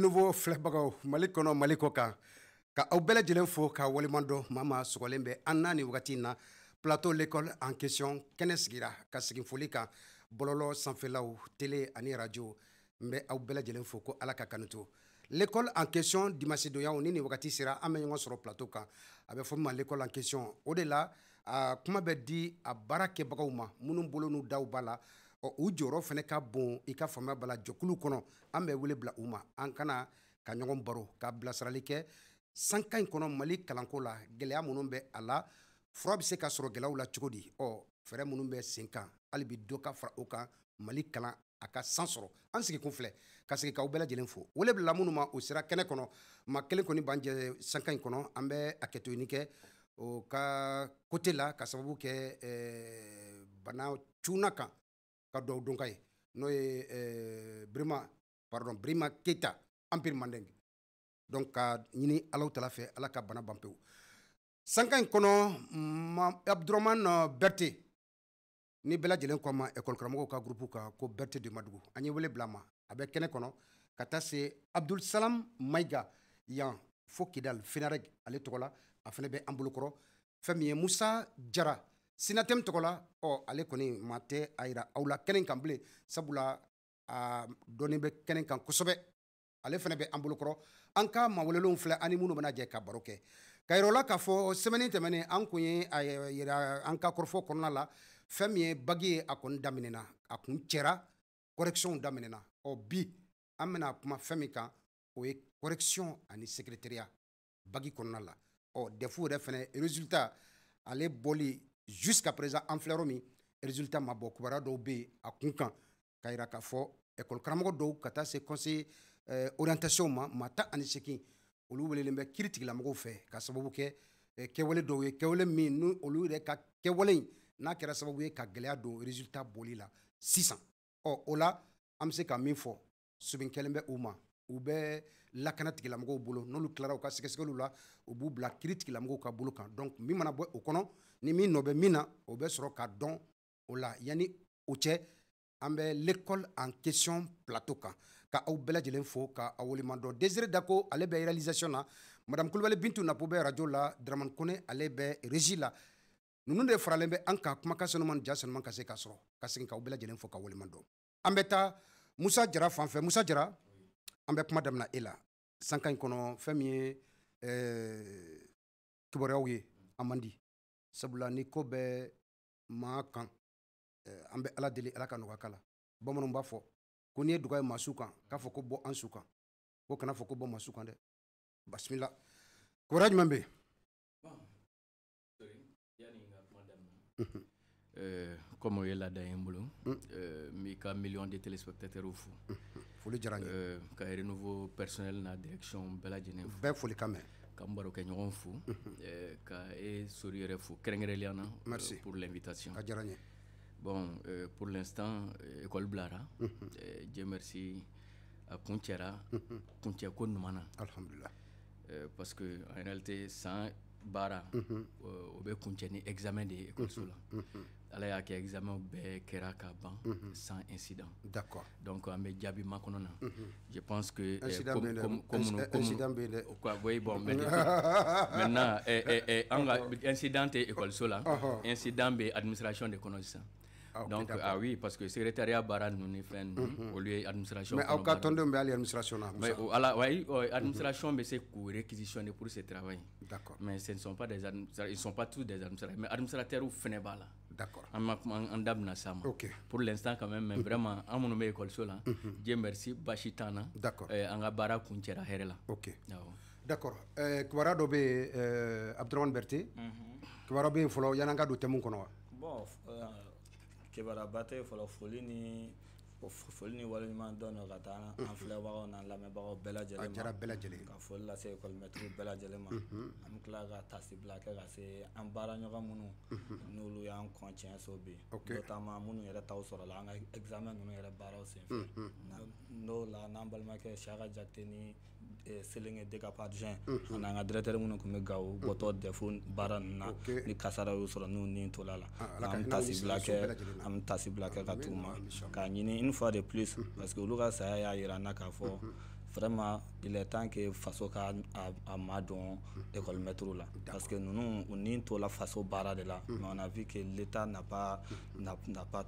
nouveau filɛbagaw Mali kɔnɔ Mali kɔ kan ka aw bɛɛ lajɛlen fo ka waleɲuman dɔn maa maa sɔgɔlen bɛ an n'a ni wagati in na plateau l'école en question kɛnɛ sigira ka segin foli kan bɔlɔlɔ sanfɛlaw télé ani radio n bɛ aw bɛɛ lajɛlen fo ko Ala ka kanu to l'école en question dimanche donyaw ni wagati sera an bɛ ɲɔgɔn sɔrɔ plateau kan a bɛ fɔ min ma l'école en question o de la kuma bɛ di a baara kɛbagaw ma minnu bolo n'u daw b'a la u jɔyɔrɔ fana ka bon i ka faamuya b'a la jɛkulu kɔnɔ an bɛ wele bila u ma an kana ka ɲɔgɔn baro ka bilasirali kɛ sanka in kɔnɔ Mali kalanko la gɛlɛya minnu bɛ a la fura bɛ se ka sɔrɔ gɛlɛyaw la cogo di fɛɛrɛ minnu bɛ sen kan hali bi dɔ ka fara o kan Mali kalan a ka san sɔrɔ an sigi kun filɛ ka segin k'aw bɛɛ lajɛlen fo wele bila minnu ma o sera kɛnɛ kɔnɔ maa kelen kɔni b'an jɛ sanka in kɔnɔ an bɛ a kɛtoɲini kɛ o ka côté la ka sababu kɛ bana cunna kan ka dɔw dɔn ka ye n'o ye Birima Keita Empire Mandeng donc ka ɲini Alahu Tala fɛ Ala ka bana ban pewu sanka in kɔnɔ Abdurahmane Berté ni bɛɛ lajɛlen ko a ma école karamɔgɔw ka groupe kan ko Berté de Madugu an ye wele bila a ma a bɛ kɛnɛ kɔnɔ ka taa se Abdul Salam Mayiga yan fo Kidal Fenareg ale tɔgɔ la a fana bɛ an bolokɔrɔ fɛn min ye Musa Jara Sinatem tɔgɔ la ale kɔni maa tɛ a yira aw la kɛnɛ kan bilen sabula a dɔɔnin bɛ kɛnɛ kan kosɛbɛ ale fana bɛ an bolokɔrɔ an ka maa welelenw filɛ ani minnu bɛna jɛ ka baro kɛ ka yir'aw la k'a fɔ semaine tɛmɛnen an kun ye a yira an ka kɔrɔfɔ kɔnɔna la fɛn min ye bagi ye a kɔni daminɛna a kun cɛra correction daminɛna bi an bɛna kuma fɛn min kan o ye correction ani secrétariat bagi kɔnɔna la defu yɛrɛ fana résultat ale bɔli jusqu'à présent an filɛ yɔrɔ min résultat ma bɔ kibaruya dɔw bɛ yen a kun kan ka yira k'a fɔ école karamɔgɔ dɔw ka taa se conseil orientation ma maa 18 olu welelen bɛ kiiri tigilamɔgɔw fɛ ka sababu kɛ kɛwale dɔw ye kɛwale min ni olu yɛrɛ ka kɛwale in n'a kɛra sababu ye ka gɛlɛya don résultat bɔli la sisan o la an bɛ se ka min fɔ sobin kɛlen bɛ u ma u bɛ lakana tigilamɔgɔw bolo n'olu tilara u ka sɛgɛsɛgɛliw la u b'u bila kiiri tigilamɔgɔw ka bolo kan donc min mana bɔ o kɔnɔ ni min nɔ bɛ min na o bɛ sɔrɔ ka dɔn o la yanni o cɛ an bɛ l'école en question plateau kan ka aw bɛɛ lajɛlen fo ka aw waleɲuman dɔn Désiré Dako ale bɛ réalisation na madame Kulibali Bintu Napo bɛ radio la Dramane Kone ale bɛ régie la ninnu de faralen bɛ an ka kumakan sanuman ja sanuman ka se ka sɔrɔ ka segin ka aw bɛɛ lajɛlen fo ka waleɲuman dɔn an bɛ taa Musa Jara fan fɛ Musa Jara an bɛ kuma daminɛ e la sanka in kɔnɔ fɛn min ye kibaruyaw ye a man di sabula ni ko bɛ maa kan an bɛ Ala deli Ala ka nɔgɔya k'a la bamananw b'a fɔ ko n'i ye dɔgɔ ye maa su kan k'a fɔ ko bɔ an su kan ko kana fɔ ko bɔ maa su kan dɛ bisimila kibaruya jumɛn bɛ yen comme o ye laada ye n bolo n b'i ka million de téléspectateurs fo foli diyara n ye ka renouveau personnel n'a direction bɛɛ lajɛlen fo bɛɛ foli kan mɛn ka n baro kɛ ɲɔgɔn fo ka sori yɛrɛ fo kɛrɛnkɛrɛnnenya na pour l'invitation a diyara n ye bon pour l'instant école bilara Dieu merci a kun cɛra kuncɛ ko ɲuman na alhamdulillah parce que en réalité san baara o bɛ kuncɛ ni examen de ye école la Ala y'a kɛ examen bɛɛ kɛra ka ban sans incident d'accord donc an bɛ jaabi makɔnɔ na je pense que incident bɛ dɛ oui bon maintenant an ka incident tɛ école la incident bɛ administration de kɔnɔ sisan donc oui parce que secrétariat baara ninnu ni fɛn ninnu olu ye administration mais aw ka tɔndenw bɛ hali administration na mais administration bɛ se k'u réquisitionner pour ce travail d'accord mais ce ne sont pas des administrateurs ils sont pas tous des administrateurs mais administrateurs fɛnɛ b'a la d'accord an da bɛna s'a ma ok pour l'instant quand même mais vraiment an minnu bɛ école la Dieu merci baasi t'an na d'accord an ka baara kun cɛra hɛrɛ la ok d'accord kibaruya dɔ bɛ yen Abdurahmane Berté kibaruya bɛ yen fɔlɔ yan'an ka don thème kɔnɔ wa bon kibaruya tɛ fɔlɔ foli ni waleɲuman dɔn ka taa an filɛbagaw n'an lamɛnbagaw bɛɛ lajɛlen ma a diyara bɛɛ lajɛlen ka foli lase école maître bɛɛ lajɛlen ma an bɛ tila ka tasibila kɛ ka se an baaraɲɔgɔn minnu n'olu y'an kɔn bi notamment minnu yɛrɛ taw sɔrɔ la an ka examen ninnu yɛrɛ baaraw senfɛ n'o la n'an balimakɛ Siyaka Jakite ni Selenge DCAP adjoint ani an ka directeur minnu tun bɛ Gawo bɔtɔ DEF baara ninnu na ni kasara y'u sɔrɔ n'u ni tola la an bɛ tasibila kɛ ka t'u ma k'a ɲini une fois de plus parce que olu ka saya y'a jira an na k'a fɔ vraiment il est temps que faso ka a madon école maître là parce que nous on ni to la faso bara de là mais on a vu que l'état n'a pas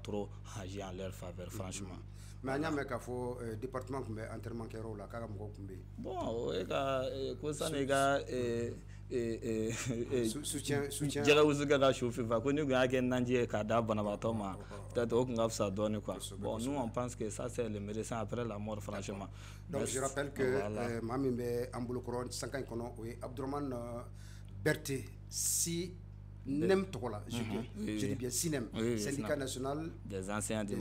trop agi en leur faveur franchement. Mais anya me ka fo département kumbe enterrement kero la ka mo kumbe bon e ka ko ça ne ga soutien jara uzuga ga chauffer va ko ni ga ke nanje ka da banabato ma peut-être au ngaf ça donne quoi. Bon nous on pense que ça c'est le médecin après la mort franchement. Donc je rappelle que mamimbe ambulo koron 5 kono o Abdourahmane Berté si nem tokola je dis bien Sinem syndicat national des anciens du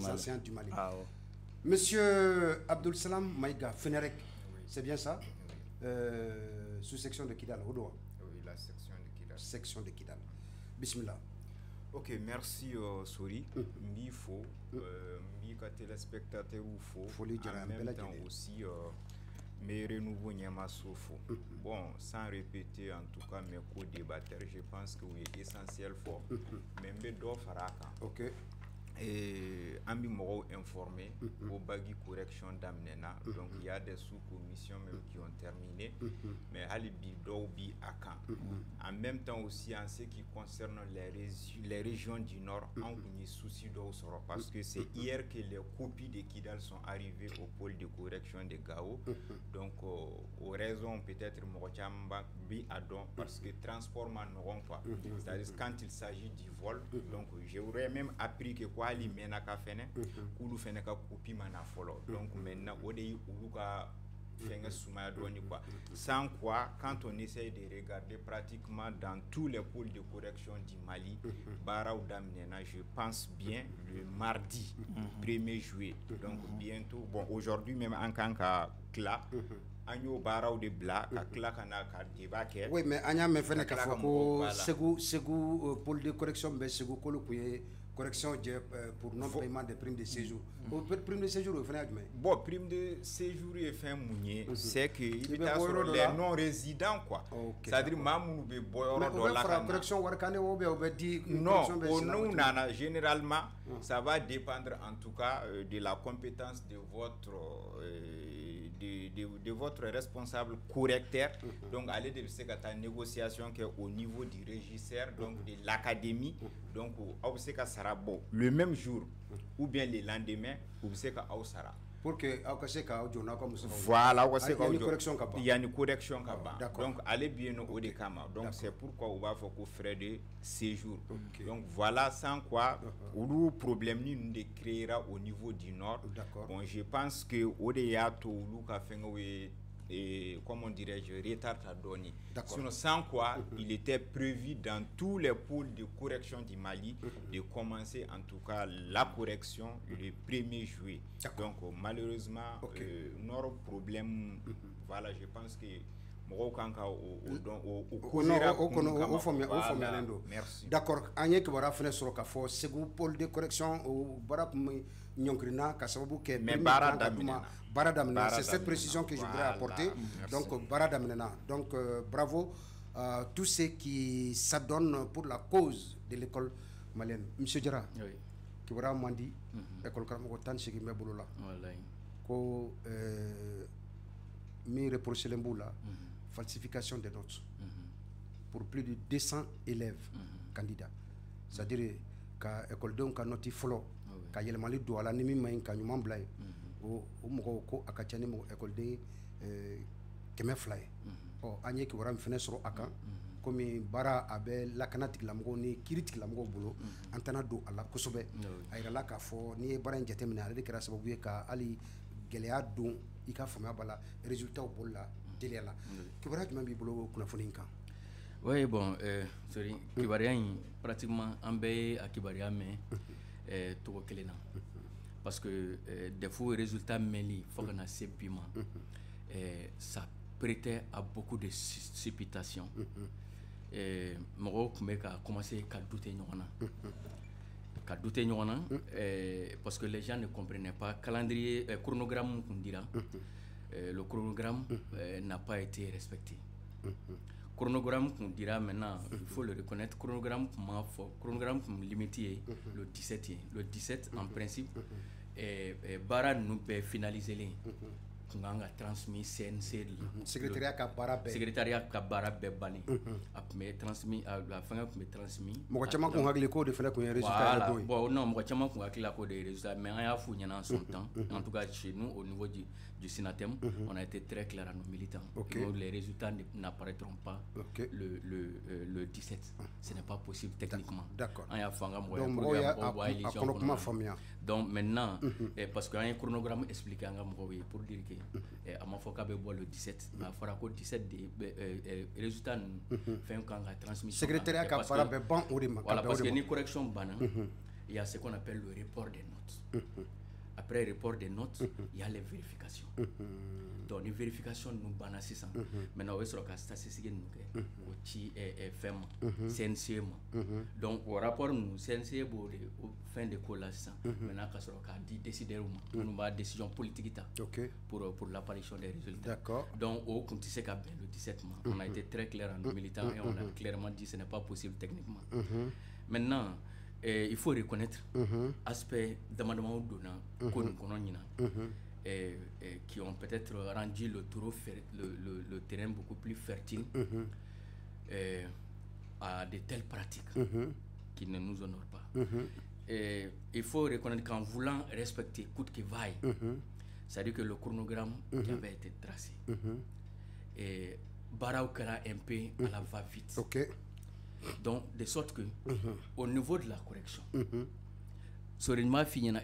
Mali. Ah, oh. Monsieur Abdoul Salam Maïga Fenerek, c'est bien ça? Sous-section de Kidal, Odoa. Oui, la section de Kidal. Section de Kidal. Bismillah. Ok, merci Sori. Mifo, Mika téléspectateur ou faux. En même temps aussi, mes renouveaux Nyama Sofo. Bon, sans répéter en tout cas mes co-débatteurs, je pense que oui, essentiel fort. Même d'où Faraka. Ok. Et Ambi Moro informé au Bagui Correction d'Amnena. Donc il y a des sous-commissions même qui ont terminé. Mais Alibi Doubi Akan. En même temps aussi en ce qui concerne les régions du Nord, on a un souci d'Osoro parce que c'est hier que les copies de Kidal sont arrivées au pôle de correction de Gao. Donc aux raisons peut-être Morochamba bi Adon parce que transport n'auront pas. C'est-à-dire quand il s'agit du vol. Donc j'aurais même appris que quoi li menaka fene kulu fene ka copie mana follow donc maintenant odei uluka fenga souma doni quoi sans quoi quand on essaye de regarder pratiquement dans tous les pôles de correction du Mali bara ou damnena je pense bien le mardi 1er juillet donc bientôt bon aujourd'hui même en kanka cla agno bara ou de bla ka cla kana ka débat ke oui mais anya me fene ka foko segu pôle de correction be segu kolo kuye correction pour non-paiement des primes de séjour. Prime de séjour, vous faites bon, prime de séjour, il fait mounier. C'est que les non-résidents, quoi. C'est-à-dire, Mamoun be boyoro dollar. Correction, non, nous, généralement, ça va dépendre en tout cas de la compétence de votre responsable correcteur. Donc, allez de cette négociation qui est au niveau du régisseur, donc de l'académie. Donc, le même jour ou bien le lendemain, vous savez qu'au Sara. Pour que voilà, il y a une correction. Donc, allez bien au décama. Donc, c'est pourquoi on va faire frais de séjour. Donc, voilà, sans quoi, le problème nous créera au niveau du Nord. Bon, je pense que au déato, et comment dirais-je, retard à donner. Sinon, sans quoi, il était prévu dans tous les pôles de correction du Mali de commencer en tout cas la correction le 1er juillet. Donc malheureusement, notre problème, voilà, je pense que merci. D'accord, Agnès Kibara fait sur le fort, second pôle de correction au Barak Nyonkrina, Kasabu, qui est Baradamena. C'est cette précision que je voudrais apporter. Donc, Baradamena. Donc, bravo à tous ceux qui s'adonnent pour la cause de l'école malienne. Monsieur Djara, Kibara Mandi, l'école Karamogotan, c'est qui m'a boulot là. Ko mi reproché l'emboula. Falsification des notes pour plus de 200 élèves candidats. C'est-à-dire qu'à l'école de on noti folo ka yelemali do ala nimi main ka nyuma blay o mo ko akachani mo école de keme fly o anye ki waram fene soro aka comme bara abe lakanatik lamgo ni kiritik lamgo bolo antana do ala kosobe ayra la ka fo ni bara njete mina ale kera sababu ye ka ali geleya don ika fama bala résultat o bolla la oui, bon, sorry, Kibaria, pratiquement, en baie à Kibaria, mais tout kelena. Parce que des fois, résultats mêlés, il faut qu'on a ces piments. Ça prêtait à beaucoup de supputation. Moi, je a commencé à douter parce que les gens ne comprenaient pas calendrier, chronogramme, on dira. Le chronogramme n'a pas été respecté. Chronogramme qu'on dira maintenant, il faut le reconnaître, chronogramme limité le 17. Le 17, en principe, Bara nous peut finaliser les. kunganga transmis CNC secrétariat ka baara bɛɛ secrétariat ka baara bɛɛ bani a tun bɛ transmis a fɛngɛ tun bɛ transmis mɔgɔ caman kun hakili k'o de fana kun ye résultat voilà. yɛrɛ ye Bon non mɔgɔ caman kun hakili la k'o de ye résultat mais an y'a f'u ɲɛna en son temps en tout cas chez nous au niveau du Sinatem on a été très clair à nos militants que les résultats n'apparaîtront pas le 17 ce n'est pas possible techniquement d'accord an y'a fɔ an ka donc mɔgɔw y'a kɔnɔ kuma faamuya donc maintenant parce que an ye chronogramme expliqué an ka mɔgɔw ye pour dire que a ma fɔ k'a bɛ bɔ le 17 mais a fɔra ko 17 de résultat ninnu fɛn kan ka transmission secrétariat ka baara bɛɛ ban o de ma voilà parce que ni correction banna il y a ce qu'on appelle le report des notes après le report des notes il y a les vérifications donc les vérifications nous banna sisan maintenant o bɛ sɔrɔ ka statistique ninnu kɛ o ci fɛn ma CNC ma donc o rapport ninnu CNC b'o de fin de ko la sisan maintenant ka sɔrɔ k'a di décideurs ma minnu b'a décision politique ta pour l'apparition des résultats d'accord donc o kun tɛ se ka bɛn le 17 ma on a été très clair en nos militants et on a clairement dit ce n'est pas possible techniquement maintenant il faut reconnaître aspect damadamaw donna ko nin kɔnɔ ɲinan qui ont peut-être rendu le terrain beaucoup plus fertile à de telles pratiques qui ne nous honorent pas. Il faut reconnaître qu'en voulant respecter coûte que vaille, c'est-à-dire que le chronogramme qui avait été tracé, Baraoukara un peu à la va-vite. Donc, de sorte que, au niveau de la correction, Sorinma Fignana,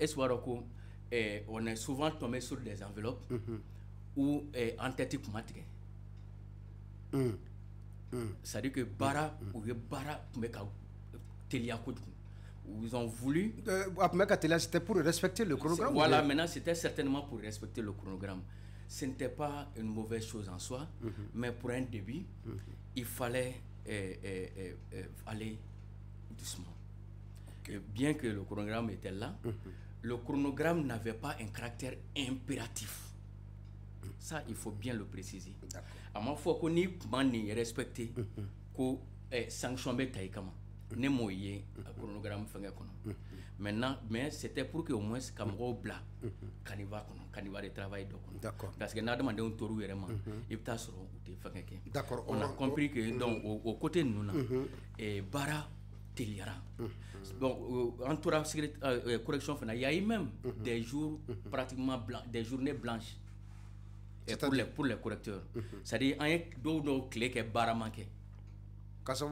on est souvent tombé sur des enveloppes où en tête c'est-à-dire que Bara ou Bara ils ont voulu. C'était pour respecter le chronogramme. Voilà, maintenant c'était certainement pour respecter le chronogramme. Ce n'était pas une mauvaise chose en soi, mais pour un début, il fallait aller doucement. Bien que le chronogramme était là, le chronogramme n'avait pas un caractère impératif. Ça, il faut bien le préciser. À ma foi, qu'on y respecté, qu'on sanctionne taïkama, ne moye chronogramme fengé kono. Maintenant, mais c'était pour que au moins Camaro bla, caniva de travail donc. Parce que n'a demandé un tour vraiment, il t'a sur ou fengé. D'accord. On a compris que donc au côté de nous et bara teliara. Bon, en tout cas, correction il y a eu même des jours pratiquement blancs, des journées blanches. Pour les correcteurs. C'est-à-dire, il y a d'autres clés qui sont baramanquées. Parce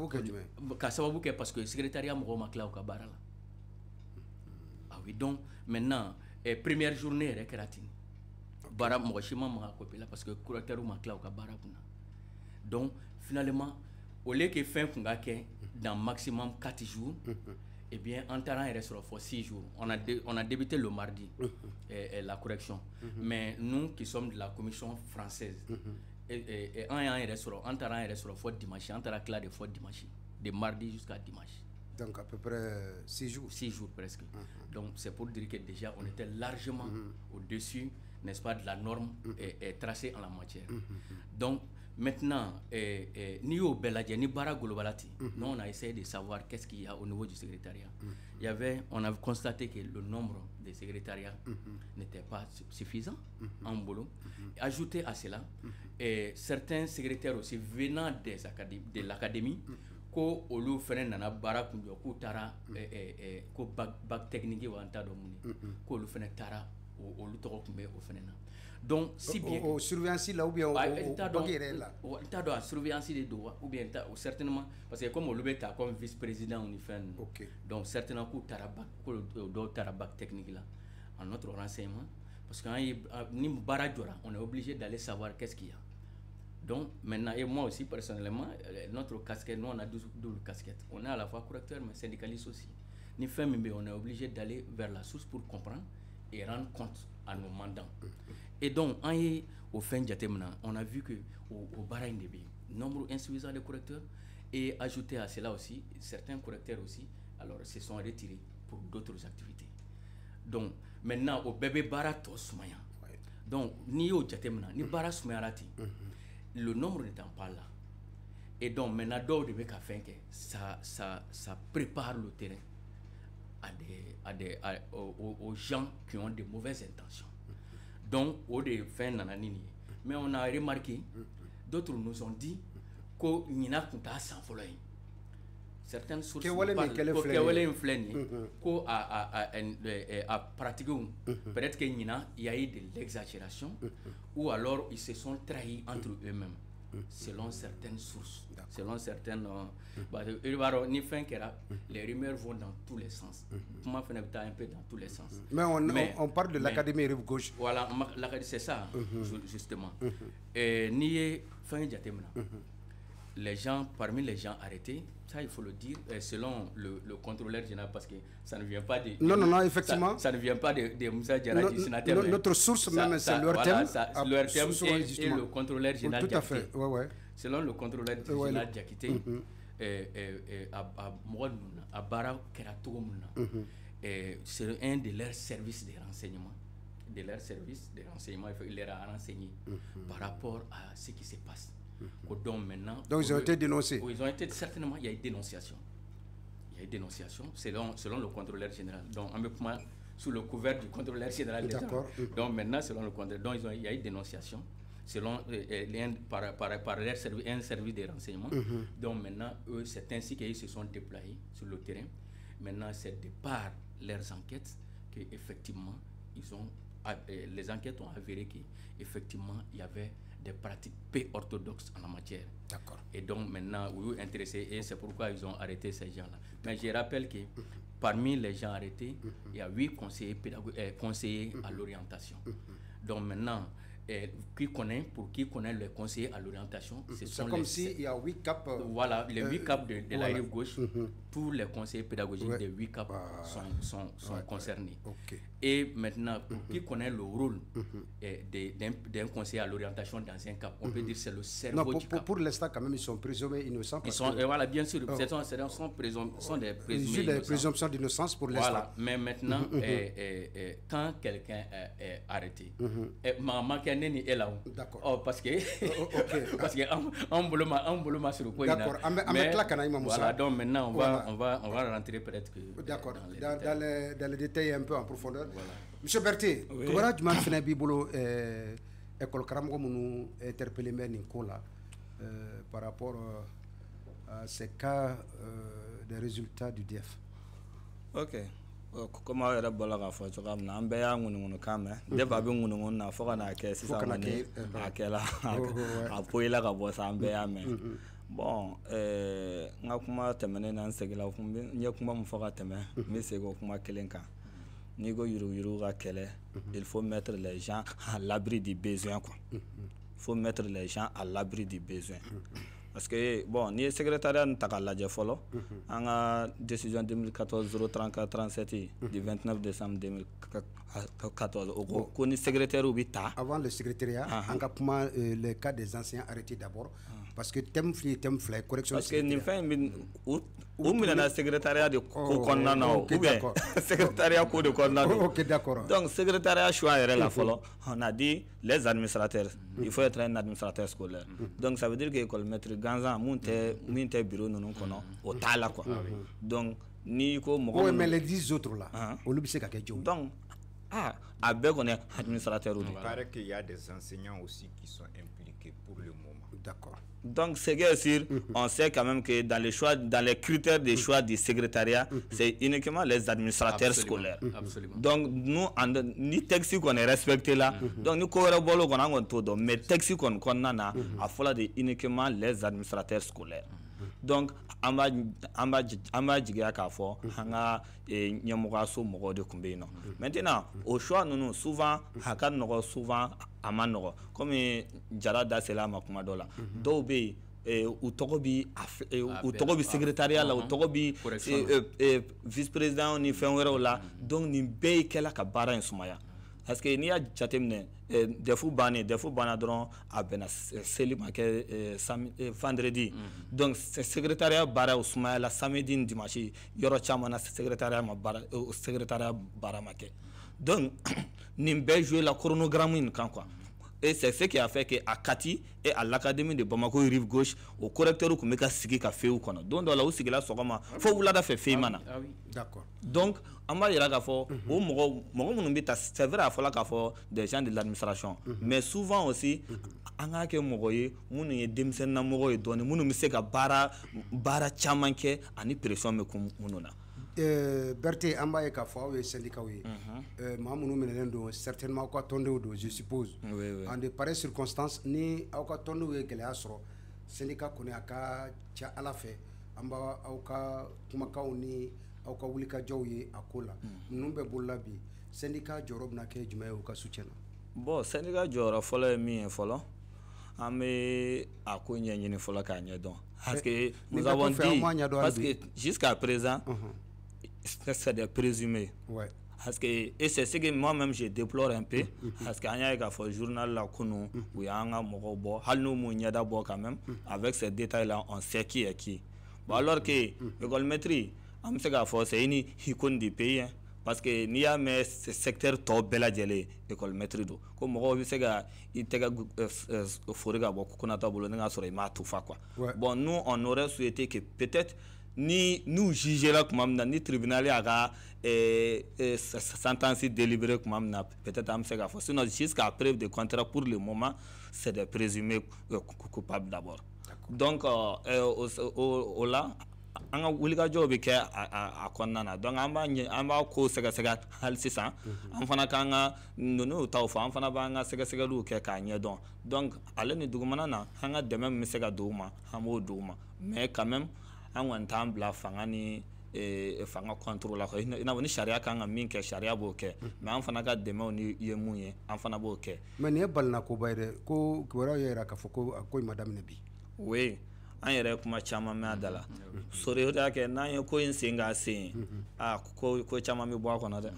que le secrétariat m'a dit que barala. Ah oui, donc maintenant, première journée, il y a bara mochima m'a copié là parce que le correcteur m'a dit que barala. Donc, finalement, au lieu que fin dans maximum 4 jours, eh bien, en terrain, il reste 6 jours. On a débuté le mardi la correction. Mais nous qui sommes de la commission française, en terrain, il reste dimanche. En terrain, clair, de dimanche. De mardi jusqu'à dimanche. Donc, à peu près 6 jours. 6 jours presque. Donc, c'est pour dire que déjà, on était largement au-dessus, n'est-ce pas, de la norme tracée en la matière. Donc, maintenant, ni au Beladje, ni Bara Golobalati, nous on a essayé de savoir qu'est-ce qu'il y a au niveau du secrétariat. On a constaté que le nombre de secrétariats n'était pas suffisant en boulot. Ajouté à cela, certains secrétaires aussi venant de l'académie, ko olu fene nana bara kunjo ko tara ko bac technique wa anta do muni ko olu fene tara olu to ko mbe o fene na. Donc, si bien. Au surveillance là ou bien au là. T'as de surveillance de doigts ou bien certainement parce que comme on le comme vice-président on y fait. Donc certainement coup tarabac tarabac technique là en notre renseignement parce que ni baradjora on est obligé d'aller savoir qu'est-ce qu'il y a. Donc maintenant et moi aussi personnellement notre casquette nous on a double casquette. On est à la fois correcteur mais syndicaliste aussi. Ni fait mais on est obligé d'aller vers la source pour comprendre et rendre compte à nos mandants. Et donc, au fin de on a vu que au Bahreïn, nombre insuffisant de correcteurs et ajouté à cela aussi, certains correcteurs aussi, alors se sont retirés pour d'autres activités. Donc, maintenant, au bébé Barato Soumaya, donc, ni au Djatemna, ni Bara Soumayarati, le nombre n'étant pas là. Et donc, maintenant, ça prépare le terrain aux gens qui ont de mauvaises intentions. Donc, au de fin nananini. Mais on a remarqué, d'autres nous ont dit que Nina Kunta sans following. Certaines sources a pratiqué. Peut-être qu'il y a eu de l'exagération ou alors ils se sont trahis entre eux-mêmes. Selon certaines sources, selon certaines... les rumeurs vont dans tous les sens. Comment faire un peu dans tous les sens. Mais on parle de l'Académie Rive Gauche. Voilà, c'est ça, justement. Ni fin les gens, parmi les gens arrêtés, ça il faut le dire, selon le contrôleur général, parce que ça ne vient pas de... Non, effectivement. Ça ne vient pas de Moussa Diarra, du sénateur. Notre source même, c'est leur thème. Leur thème et le contrôleur général. Tout à fait, ouais. Selon le contrôleur général Diakité, à Bara Keratoumna, c'est un de leurs services de renseignement. Il leur a renseigné par rapport à ce qui se passe. Donc maintenant, ils ont été dénoncés. Ils ont été, certainement, il y a eu dénonciation. Il y a eu dénonciation selon le contrôleur général. Donc, en même temps, sous le couvert du contrôleur général. D'accord. Donc maintenant, selon le contrôleur, donc il y a eu dénonciation selon par un service de renseignement. Donc maintenant, eux, c'est ainsi qu'ils se sont déployés sur le terrain. Maintenant, c'est de par leurs enquêtes qu'effectivement, les enquêtes ont avéré qu'effectivement, il y avait des pratiques peu orthodoxes en la matière. D'accord. Et donc maintenant, vous intéressés, et c'est pourquoi ils ont arrêté ces gens-là. Mais je rappelle que parmi les gens arrêtés, il y a 8 conseillers à l'orientation. Donc maintenant, qui connaît les conseillers à l'orientation, c'est comme s'il y a 8 caps. Voilà, les 8 caps de la rive gauche, tous les conseillers pédagogiques des 8 caps sont concernés. Okay. Et maintenant, pour qui connaît le rôle d'un conseiller à l'orientation dans un cap, on peut dire que c'est le cerveau du cap. Pour l'instant, quand même, ils sont présumés innocents. Voilà, bien sûr, sont des présumés innocents. Présomptions d'innocence pour l'instant. Voilà, mais maintenant, quand quelqu'un est arrêté, maman qui est là. D'accord. Oh, parce que parce que on bouloma sur le point. D'accord. Voilà, donc maintenant on va rentrer peut-être que d'accord dans les détails un peu en profondeur. Voilà. Monsieur Berthe, comment tu fais bibolo école karamoko munu interpellé Nicolas par rapport à ces cas des résultats du DF. OK. Comme aw yɛrɛ bɔra k'a fɔ cogoya min na an bɛɛ y'a ŋunuŋunu kan mɛn depuis a bɛ ŋunuŋunu na fo ka n'a kɛ sisan kɔni a kɛla a poyila ka bɔ sa an bɛɛ y'a mɛn bon n ka kuma tɛmɛnen na n segila n ye kuma min fɔ ka tɛmɛ n bɛ segin o kuma kelen kan n'i ko yuruguyurugu ka kɛlɛ il faut mettre les gens à l'abri du besoin quoi il faut mettre les gens à l'abri du besoin. Parce que, bon, ni secrétariat n'a pas la folo, on a décision 2014-034-37 du 29 décembre 2014. Au ni secrétaire ou avant le secrétariat, on a comment le cas des anciens arrêtés d'abord. Parce que thème flé, correction. Parce que ni fait ou le secrétariat de Konana ou bien secrétariat de Konana. Ok, d'accord. Donc, secrétariat choix la folo, on a dit les administrateurs. Il faut être un administrateur scolaire. Donc, ça veut dire que l'école maître Ganza, mon bureau, nous connaissons au Tala. Donc, ni ko oui, mais les 10 autres là, on l'oublie qu'à quelque chose. Donc, à Beg, on est administrateur. Il paraît qu'il y a des enseignants aussi qui sont impliqués pour le moment. D'accord. Donc, c'est sûr, on sait quand même que dans les critères de choix du secrétariat, c'est uniquement les administrateurs scolaires. Absolument. Donc, nous, ni texte qu'on est respecté là, donc nous collaborons tout, mais texte qu'on a, il faut uniquement les administrateurs scolaires. Donc, an b'a jigiya k'a fɔ an ka ɲɛmɔgɔyaso mɔgɔw de tun bɛ yen nɔ maintenant au choix ninnu souvent a ka nɔgɔ souvent a ma nɔgɔ komi Jara da sela a ma kuma dɔ la dɔw bɛ yen u tɔgɔ bɛ secrétariat la u tɔgɔ bɛ vice président ni fɛn wɛrɛw la donc nin bɛɛ kɛla ka baara in sumaya parce que n'i y'a jateminɛ defu banna dɔrɔn a bɛnna seli ma kɛ vendredi donc secrétariat baara o sumaya la samedi ni dimanche yɔrɔ caman na secrétariat baara ma kɛ donc nin bɛɛ joué la chronogramme in kan quoi Et c'est ce qui a fait qu'à Kati et à l'Académie de Bamako, rive gauche, au correcteur, on a signé café ou quoi. Donc, dans la hausse, il a faut vous la faire fait mana. D'accord. Donc, on va dire que c'est vrai, il faut des gens de l'administration. Mais souvent aussi, on a que mogoye, on est demsen na mogoye donné, on ne sait que bara chamanke, ani pression me comme on a. Berthe Ambaye Kafwa ou syndicat oui. Mamoudou Menendo certainement quoi tourner je suppose. En de pareilles circonstances ni au cas tourner ou qu'elle a sur syndicat connaît à cas tia à la fait. Amba au cas kumaka ni au cas wulika jaouye à kola. Numbe bolabi syndicat jorob na ke jume au cas soutien. Bon syndicat jorob follow mi follow. Ame à quoi n'y a ni follow kanya donc. Parce que nous avons dit parce que jusqu'à présent c'est des présumés. Ouais. Parce que et c'est ce que moi-même je déplore un peu parce qu'il y a un journal là où il y a un mogobo, halno mounya d'abord quand même avec ces détails là on sait qui est qui. Bon alors que l'économétrie, on sait qu'à force c'est une icône du pays parce que n'y a mais ce secteur top bela gelé économétrie do. Comme mogo c'est que il te forêt gabo konata bolo nga sore ma toufa quoi. Bon nous on aurait souhaité que peut-être ni nous juger là comme ni tribunal a sentence délibérée comme peut-être am sega fo sinon jusqu'à preuve de contrat pour le moment c'est des présumés coupables d'abord. Donc au là anga wulika job ke a konnana donc amba ko sega hal sisa am fana kanga nono tawfa am fana banga sega lu ke ka nye donc ale ni dugumana na hanga de même sega duma hamo duma mais quand même an wantan bla fanga ni fanga contrôle la ina woni sharia kan min ke sharia bo ke mais an fana ka dema ni yemunye an fana bo ke mais ne balna ko bayre ko wara yera ka foko ko madame nabi oui an yere kuma chama me adala sore hoda ke na ye ko insinga sin ko chama me bo ko na de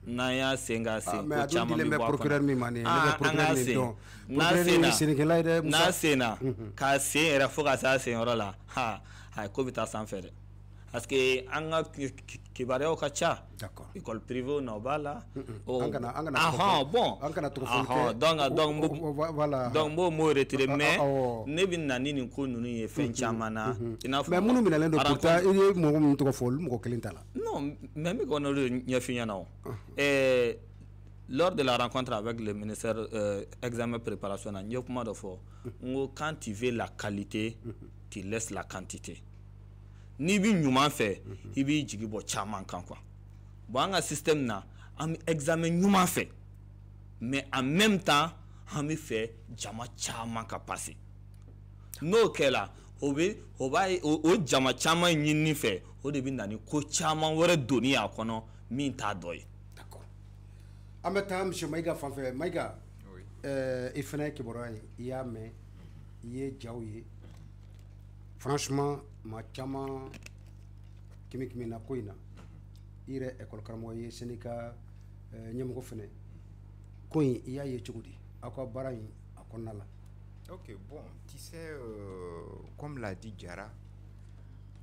na ya singa sin ko chama me bo procureur mi mane le procureur ni don na sena ka sin era foka sa sin ora ha ko bita sans faire parce que anga kibare o kacha d'accord école privée no bala bon donc voilà donc mo retirer mais ne bin na nini ko nunu ye fen chamana ina mais munu minalen do pourtant il mo to fol mo kelintala non même qu'on a nya finya na lors de la rencontre avec le ministère examen préparation na nyokuma do fo quand tu veux la qualité tu laisses la quantité. Ni bi nyuma fait, il bi jigi bo chaman kan quoi. Bon un système na, am examen nyuma fait. Mais en même temps, am fait jama chaman ka passer. No kela, o jama chaman nyini fait, o de bin dani ko chaman wore doni akono min ta doy. D'accord. En même temps, monsieur Maïga Fanfé, Maïga, il fallait que boray yame yé jaouye. Franchement, ma chama kimi na koina ire école karmoye syndicat nyamko fene koin iya ye chugudi akwa barayi akonala. OK, bon, tu sais comme l'a dit Jara,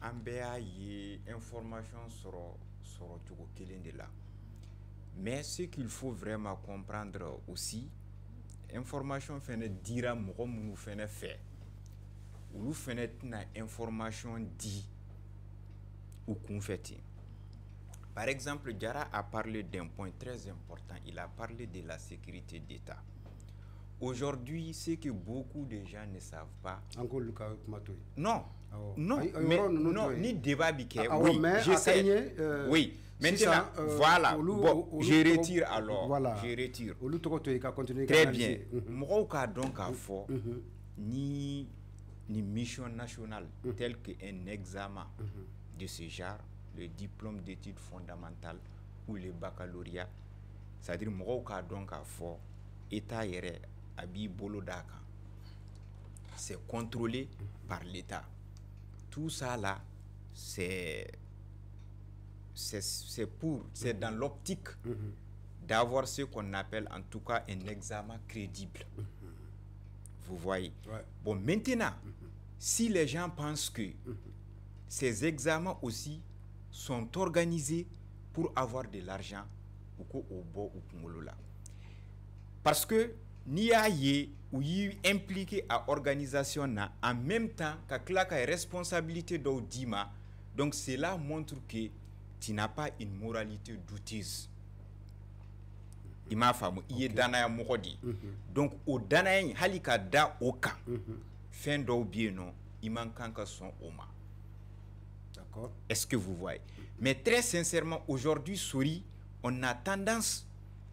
ambea y information sur chugo kelende là. Mais ce qu'il faut vraiment comprendre aussi, information fene dira mo mu fene fait. Ou fenêtre na information dit ou confetti. Par exemple, Diarra a parlé d'un point très important. Il a parlé de la sécurité d'État. Aujourd'hui, ce que beaucoup de gens ne savent pas. Non, non, ni débat biquet. Oui, je sais. Oui, maintenant, voilà. Bon, je retire alors. Voilà. Je retire. Très bien. Moi, donc à fort ni mission nationale telle qu'un examen de ce genre, le diplôme d'études fondamentales ou le baccalauréat, c'est-à-dire que donc à fort État yere abi bolodaka, c'est contrôlé par l'État. Tout ça là, c'est dans l'optique d'avoir ce qu'on appelle en tout cas un examen crédible. Vous voyez. Ouais. Bon, maintenant, si les gens pensent que ces examens aussi sont organisés pour avoir de l'argent, parce que n'i y'a ye u y'i impliqué à organisation na en même temps ka tila ka responsabilité dɔw d'i ma donc cela montre que tu n'as pas une moralité douteuse i m'a faamu i ye danaya mɔgɔ de donc o danaya in hali ka da o kan fɛn dɔw bɛ yen nɔ i man kan ka sɔn o ma D'accord. est-ce que vous voyez mais très sincèrement aujourd'hui Sori on a tendance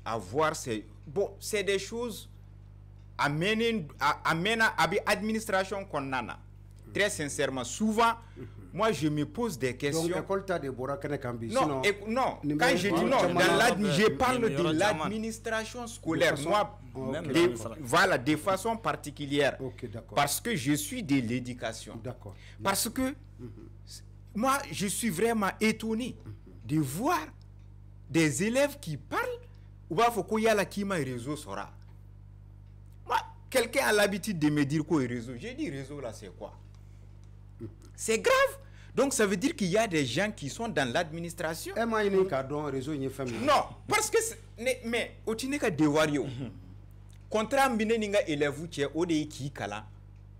à voir c'est des choses amènent à administration qu'on a. Très sincèrement, souvent, moi je me pose des questions. Donc, école t'as des boras Kambi. Non, quand je dis non, je parle de l'administration scolaire. Moi, voilà, de façon particulière. Okay, parce que je suis de l'éducation. D'accord. Parce que moi, je suis vraiment étonné de voir des élèves qui parlent ou bien faut qu'il y a la qui m'a réseau sera. Moi, quelqu'un a l'habitude de me dire quoi réseau. J'ai dit réseau là c'est quoi? C'est grave. Donc ça veut dire qu'il y a des gens qui sont dans l'administration. Non, parce que mais au tineka dewario. Contrat mbine ninga élève tie o de qui kala,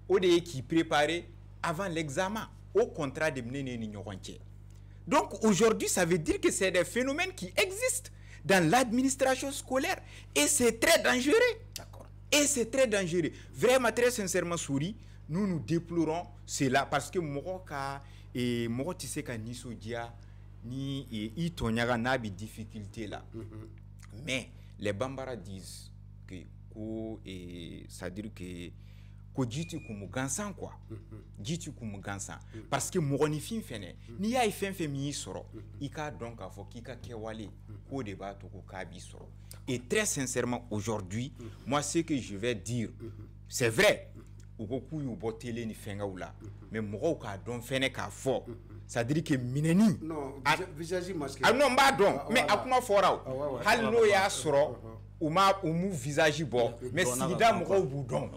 o de qui préparer avant l'examen au contrat de mne ni nyorontie. Donc aujourd'hui ça veut dire que c'est des phénomènes qui existent dans l'administration scolaire et c'est très dangereux. D'accord. Et c'est très dangereux. Vraiment très sincèrement Sori, nous déplorons cela parce que Moroka et Morotise ni sodia ni itonyaga na bi difficulté là. Mais les Bambara disent que c'est-à-dire que jitu kumu gansan quoi. Jitu kumu gansan parce que moronifin fene ni ya ifen mi soro ika donc a fo kika kewale ko débat to ko kabi soro. Et très sincèrement aujourd'hui, moi ce que je vais dire, c'est vrai. Beaucoup yu botele ni fenga oula mais moko ka don fene ka fo c'est-à-dire que mineni non visage masqué non ba don mais akuma fora hal no ya soro umu visage bon mais sigida moko boudon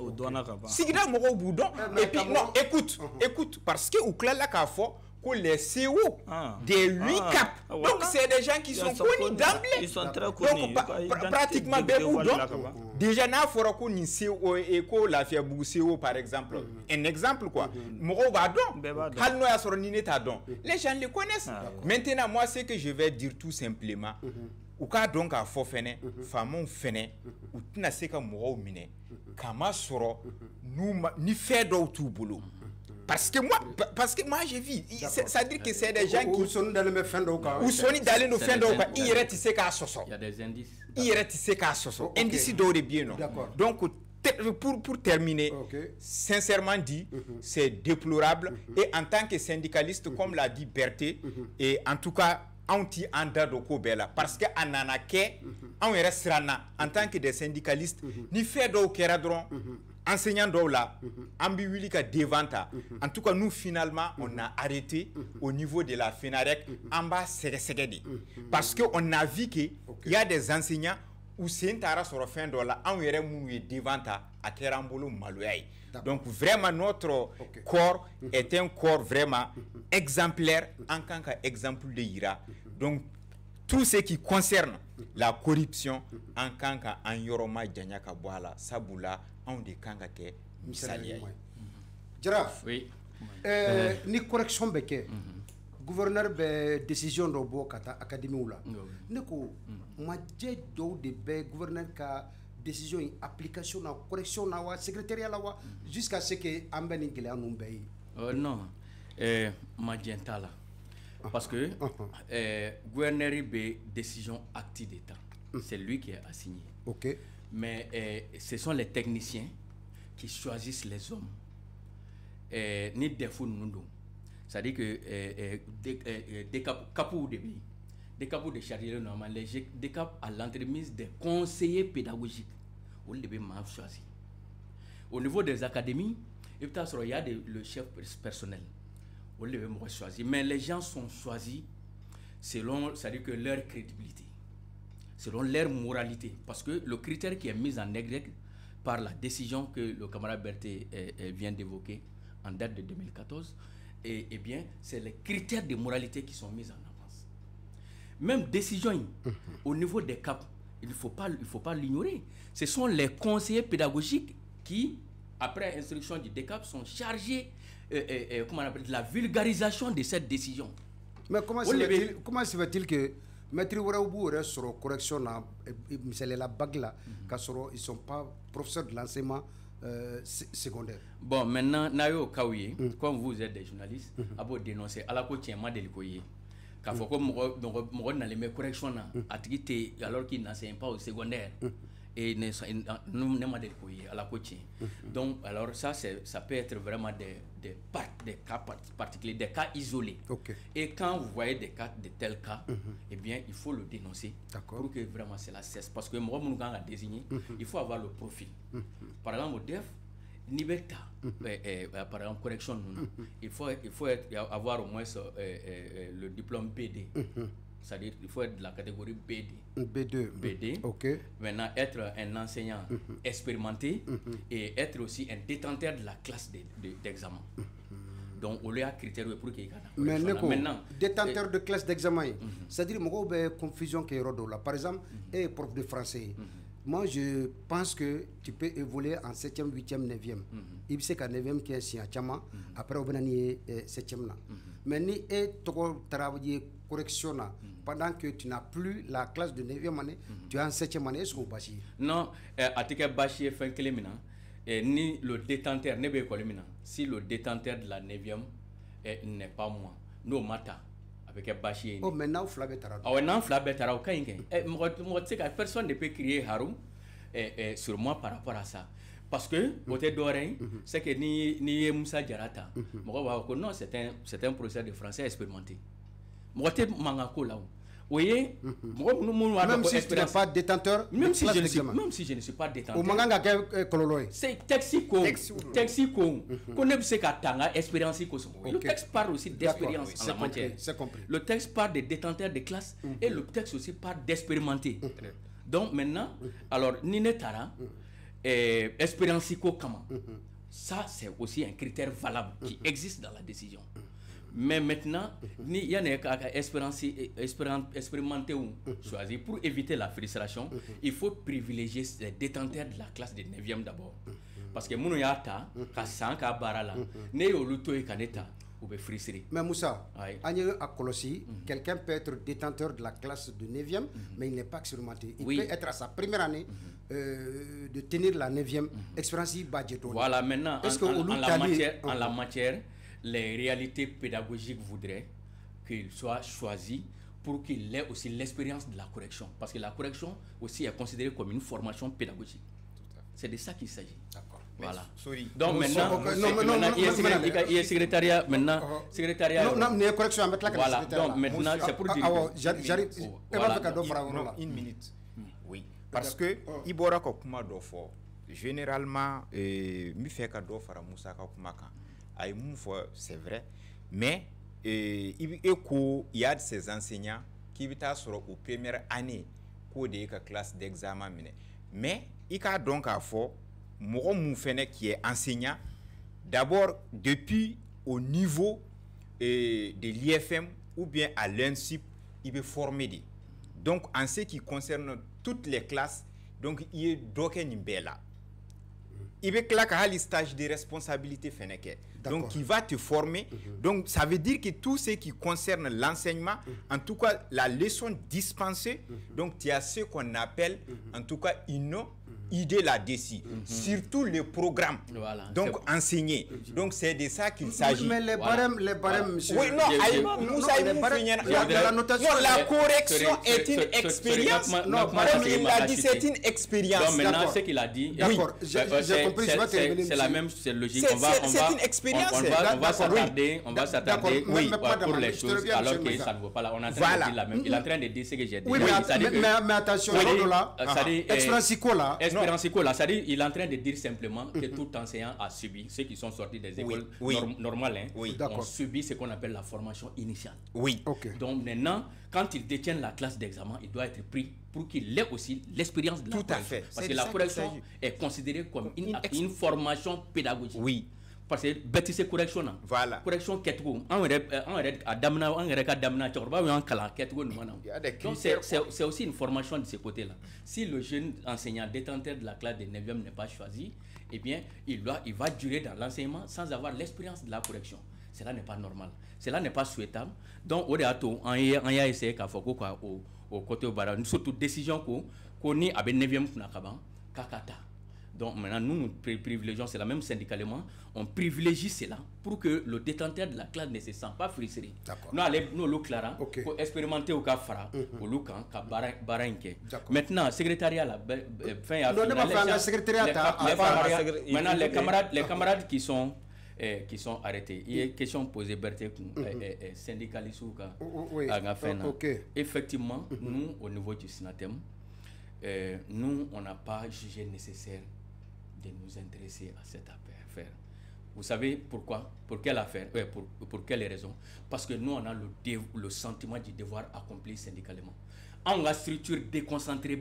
sigida moko boudon et puis non écoute parce que ou kla la ka fo que les CO des 8 caps. Donc c'est des gens qui sont connus d'emblée. Ils sont très connus. Donc pratiquement beaucoup. Donc déjà na fora ko ni CO et ko la fia bu CO par exemple. Un exemple quoi. Moro ba don. Hal no ya soro ni neta don. Les gens les connaissent. Maintenant moi ce que je vais dire tout simplement ou ka donc a fo fene famon fene ou tina se ka moro mine kama soro nous ni fait do tout boulot. Parce que moi j'ai vu, ça dit que c'est des gens qui sont dans les fins d'oka. Ou sont dans nos fins d'oka. Il y a des Il y a des indices. Il y a des indices d'or et bien non. Donc pour terminer, sincèrement dit, c'est déplorable et en tant que syndicaliste comme l'a dit Berthe et en tout cas anti anda doko bela parce que ananake on restera en tant que des syndicalistes ni fait do keradron enseignant dɔw la an bi wuli ka devanta en tout cas nous finalement on a arrêté au niveau de la FENAREC en bas sɛgɛsɛgɛ de parce que on a vu que il y a des enseignants où sen tara sɔrɔ fɛn dɔ la an yɛrɛ minnu ye devanta a kɛra an bolo maloya ye donc vraiment notre corps est un corps vraiment exemplaire en tant qu'exemple de yira donc tout ce qui concerne la corruption en tant qu'en yoroma janya ka bɔ a la sabula on de kanga ke misaliya Jaraf oui ni correction bɛ kɛ gouverneur bɛ décision dɔ bɔ ka taa académie la ne ko majɛ dɔw de bɛ gouverneur ka décision in application na correction na wa secrétariat la wa jusqu'à ce que an bɛ nin gɛlɛya ninnu bɛɛ ye non majɛ t'a la parce que gouverneur bɛ décision acte d'état c'est lui qui est assigné. OK. Mais ce sont les techniciens qui choisissent les hommes. Ni défaut nous donnons. C'est-à-dire que des capous de chargés normalement, des caps à l'entremise des conseillers pédagogiques. On les mal choisi. Au niveau des académies, il y a le chef personnel. On les mal choisi. Mais les gens sont choisis selon, c'est-à-dire que leur crédibilité, selon leur moralité. Parce que le critère qui est mis en exergue par la décision que le camarade Berthe vient d'évoquer en date de 2014, eh bien, c'est les critères de moralité qui sont mis en avance. Même décision, au niveau des caps, il ne faut pas l'ignorer. Ce sont les conseillers pédagogiques qui, après instruction du DECAP, sont chargés comment on appelle, de la vulgarisation de cette décision. Mais comment se fait-il que maître Waraoubou reste sur la correction, c'est la bague là, ils ne sont pas professeurs de l'enseignement secondaire? Bon, maintenant, Nayo Kaouye, comme vous êtes des journalistes, à vous dénoncer, à la côte, il y a des koye. Quand faut que moi dans les corrections alors qu'ils n'enseignent pas au secondaire et nous n'aimons des koye à la côte. Donc, alors ça peut être vraiment des cas particuliers, des cas isolés. Okay. Et quand vous voyez des cas de tels cas, eh bien, il faut le dénoncer pour que vraiment cela cesse. Parce que moi, quand on a désigné, il faut avoir le profil. Par exemple, au DEF, Nibeta, par exemple, correction, il faut avoir au moins le diplôme BD. C'est-à-dire qu'il faut être de la catégorie BD. Okay. Maintenant, être un enseignant expérimenté et être aussi un détenteur de la classe d'examen. Donc, on a un critère pour qu'il y ait mais maintenant, détenteur de classe d'examen, c'est-à-dire qu'il y a une confusion qui est là. Par exemple, prof de français. Moi, je pense que tu peux évoluer en 7e, 8e, 9e. Il sait qu'en 9e, qui est si après, on va aller 7e. Mais ni travailler correction pendant que tu n'as plus la classe de 9e année, tu es en 7e année, est-ce que vous bâchez? Non, à tes bâcher fin clémina, ni le détenteur, si le détenteur de la 9e n'est pas moi, nous matin. Avec un bâchier. Oh, maintenant, Flabé Tarao. Ah, non, Flabé Tarao, personne ne peut crier Haroun sur moi par rapport à ça. Parce que, côté d'Oreille, c'est que ni Moussa Djarata, non, c'est un professeur de français expérimenté. Moi, je suis là. Vous voyez, même si tu n'es pas détenteur, même si je ne suis pas détenteur, c'est Texiko, qu'on ne sait qu'à Tanga, expérience. Le texte parle aussi d'expérience en la matière. Le texte parle des détenteurs de classe et le texte aussi parle d'expérimenter. Donc maintenant, alors, Ninetara, expérience Kama, ça c'est aussi un critère valable qui existe dans la décision. Mais maintenant, il y a une expérimenté ou choisi pour éviter la frustration, il faut privilégier les détenteurs de la classe de 9e d'abord. Parce que mon yata, Kassanka Barala, Néo Luto et Kaneta, ou be frustré. Mais Moussa, à Kolossi, quelqu'un peut être détenteur de la classe de 9e, mais il n'est pas expérimenté. Il peut être à sa première année de tenir la 9e expérience budgétaire. Voilà, maintenant, en la matière, les réalités pédagogiques voudraient qu'il soit choisi pour qu'il ait aussi l'expérience de la correction. Parce que la correction aussi est considérée comme une formation pédagogique. C'est de ça qu'il s'agit. D'accord. Voilà. Donc maintenant, il y a secrétariat. Maintenant, secrétariat. Non, il y a correction à mettre là. Voilà. Donc maintenant, c'est pour dire. J'arrive. Une minute. Oui. Parce que Ibora Kokuma Dofo, généralement, mi fait ka do fara Moussa Kumaka. C'est vrai, mais il y a de ces enseignants qui sont aux premières années de la classe d'examen. Mais il y a donc à faire, moi, qui est enseignant, d'abord depuis au niveau de l'IFM ou bien à l'INSIP, il est formé. Donc, en ce qui concerne toutes les classes, donc il y a d'aucun bella. Il veut que le stage de responsabilité donc il va te former. Donc ça veut dire que tout ce qui concerne l'enseignement, en tout cas la leçon dispensée, donc tu as ce qu'on appelle en tout cas une idée là-dessus, surtout le programme. Voilà, donc enseigner. Donc c'est de ça qu'il s'agit. Mais les barèmes, monsieur. Oui, non, la correction est une expérience. Non, il a dit c'est une expérience. Donc maintenant, ce qu'il a dit, d'accord, j'ai compris, c'est la même, c'est logique. C'est une expérience. On va s'attarder pour les choses, alors que ça ne vaut pas là. On est en train de dire la même. Il est en train de dire ce que j'ai dit. Oui, mais attention, c'est-à-dire, il est en train de dire simplement que tout enseignant a subi, ceux qui sont sortis des écoles normales, ont subi ce qu'on appelle la formation initiale. Oui. Donc maintenant, quand il détient la classe d'examen, il doit être pris pour qu'il ait aussi l'expérience de la correction. Tout à fait. Parce que la correction est considérée comme une formation pédagogique. Oui. parce que bɛɛ tɛ se correction na. Voilà. Correction kɛcogo an yɛrɛ a daminɛ an yɛrɛ ka daminɛ cɛkɔrɔba y'an kalan kɛcogo ɲuman na. Donc c'est aussi une formation de ce côté-là. Si le jeune enseignant détenteur de la classe de 9e n'est pas choisi, eh bien il va durer dans l'enseignement sans avoir l'expérience de la correction. Cela n'est pas normal. Cela n'est pas souhaitable. Donc au dehors on a essayé k'a fɔ ko quoi au côté bara surtout décision ko ni a bɛ 9e kunna ka ban k'a ka taa. Donc maintenant, nous privilégions cela, même syndicalement, on privilégie cela pour que le détenteur de la classe ne se sente pas frustré. Nous, le clara, pour expérimenter au cas fara, au Lucan, qu'à Baranke. Maintenant, secrétariat, maintenant, les camarades qui sont arrêtés. Il y a une question posée, Berthe, syndicaliste ou effectivement, nous, au niveau du Sinatem, nous, on n'a pas jugé nécessaire de nous intéresser à cette affaire. Vous savez pourquoi? Pour quelle affaire? Pour quelle raison? Parce que nous, on a le sentiment du devoir accompli syndicalement. On a structure déconcentrée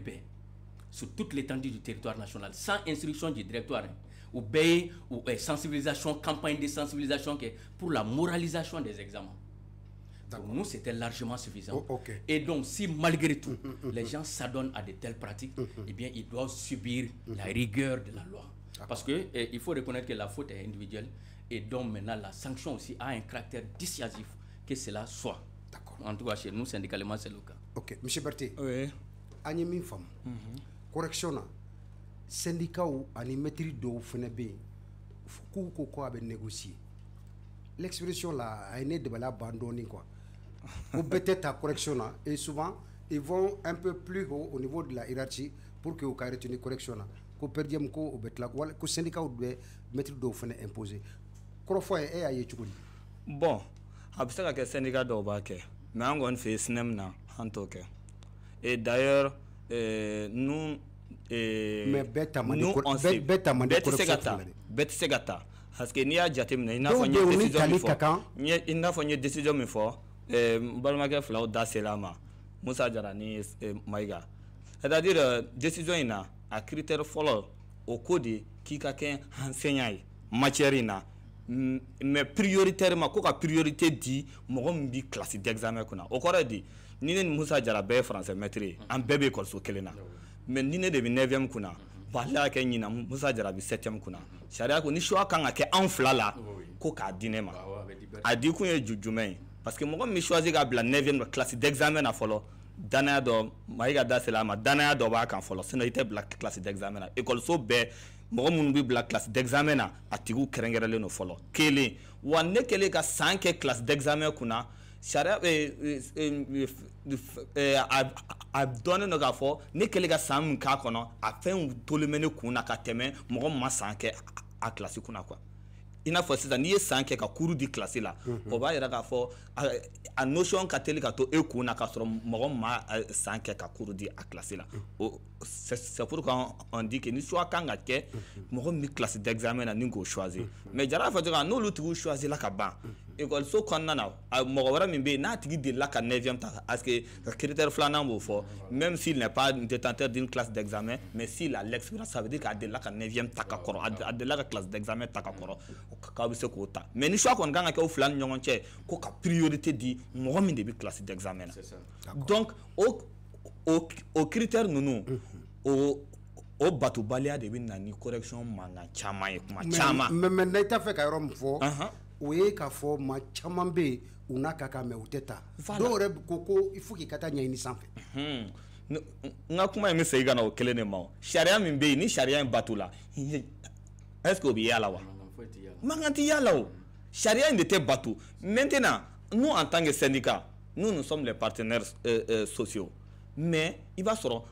sur toute l'étendue du territoire national, sans instruction du directoire, ou sensibilisation, campagne de sensibilisation pour la moralisation des examens. Pour nous, c'était largement suffisant. Et donc, si malgré tout, les gens s'adonnent à de telles pratiques, eh bien, ils doivent subir la rigueur de la loi. Parce qu'il faut reconnaître que la faute est individuelle et donc maintenant, la sanction aussi a un caractère dissuasif, que cela soit. En tout cas, chez nous, syndicalement, c'est le cas. Ok. M. Berthe, oui. Agnès femme, correction, syndicat ou animatrice de FNB, il faut qu'on négocier. L'expression là, elle est de l'abandonner quoi. Ou peut-être à correction là, et souvent ils vont un peu plus haut au niveau de la hiérarchie pour que vous ayez une correction là. Que perdiez ko au betla que syndicat ou mettre de fene imposer. Crofoy et aye chukudi. Bon, absaka que syndicat do ba ke. Mais on gon fait snem na antoke. Et d'ailleurs nous mais beta mani beta segata parce que ni a jatemina ina fo nye décision mi fo balmake flaw da selama Moussa Diarra ni Maïga. C'est-à-dire décision ina a critère follow au code qui ka ken enseignant matière ina mais prioritairement ko ka priorité di mo bi classe d'examen kuna o kore di ni ne Moussa Diarra be français maîtrise en bébé école so kelena mais ni ne de 9e kuna bala ke nyina Moussa Diarra bi 7e kuna sharia ko ni choix kan ke en flala ko ka dinema a di ku ye jujumen parce que mo mi choisir ga bla 9e classe d'examen na follow dana do Maïga da selama dana do ba kan follow sinon ite bla classe d'examen na école so be mo mun bi bla classe d'examen na atigu kerengerele no follow kele wa ne kele ka 5 classe d'examen kuna sharia a donné no ga fo ne kele ka sam ka kono a fen tolemene kuna ka teme mo ma 5 a classe kuna quoi ina fo sisa ni 5 ka cours di classe la o ba ira ka fo a notion catholique to e kuna ka soro mo ma 5 ka cours di a classe la c'est pourquoi on dit que ni soit quand ke mo mi classe d'examen na ningo choisir mais jara fa to no lutu choisir la ka ban école so konna na mo wara mi be na tigi de la ka 9e ta parce que critère flanant bo fo même s'il n'est pas détenteur d'une classe d'examen mais s'il a l'expérience ça veut dire qu'à de la ka 9e ta ka koro a de la ka classe d'examen ta ka koro ka bi se ko ta mais ni soit kon ganga ke o flan nyongon che ko ka priorité di mo mi de bi classe d'examen donc au critère nous au batu balia de bin nani correction manga chama e kuma chama mais n'eta fait ka rom fo oye ka fo ma chama be una kaka me uteta do re koko il faut ki kata nya ini sanfe nga kuma mi sey gana o kelene ma sharia min be ni sharia batu la est-ce que bi yala wa manganti yala o sharia n'était batu maintenant nous en tant que syndicat nous sommes les partenaires sociaux mais il va soro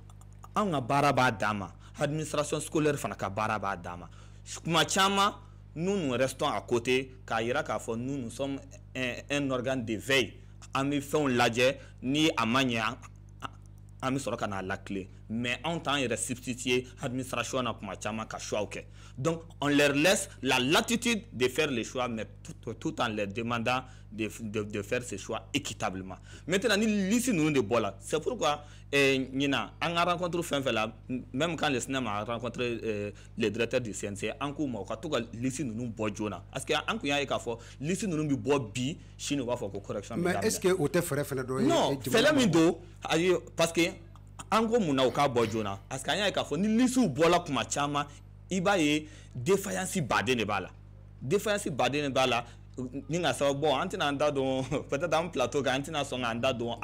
an ka baara b'a dama administration scolaire fana ka baara b'a dama kuma chama nous restons à côté car ira k'a fɔ nous sommes un organe de veille an bɛ fɛnw lajɛ ni a ma ɲɛ an bɛ sɔrɔ ka n'a laclé mais anw t'an yɛrɛ substituer administration na kuma caman ka choix kɛ donc on leur laisse la latitude de faire les choix mais tout en leur demandant de faire ces choix équitablement maintenant ni liste ninnu de bɔ la c'est pourquoi ɲina an ka rencontre fɛn fɛn la même quand le SNEM a rencontré le directeur du CNC an k'u ma u ka to ka liste ninnu bɔ joona parce que an kun y'a ye k'a fɔ liste ninnu bɛ bɔ bi sini u b'a fɔ ko correction bɛ daminɛ mais est-ce que o tɛ fɛɛrɛ fɛnɛ dɔ ye non fɛlɛ min don ayi parce que an ko mun na u k'a bɔ joona parce que an y'a ye k'a fɔ ni listes bɔla kuma caman i b'a ye défaillance baden de b'a la défaillance baden de b'a la ni ka sababu bon an tɛna an da dɔn peut-être an plateau kan an tɛna sɔn k'an da dɔn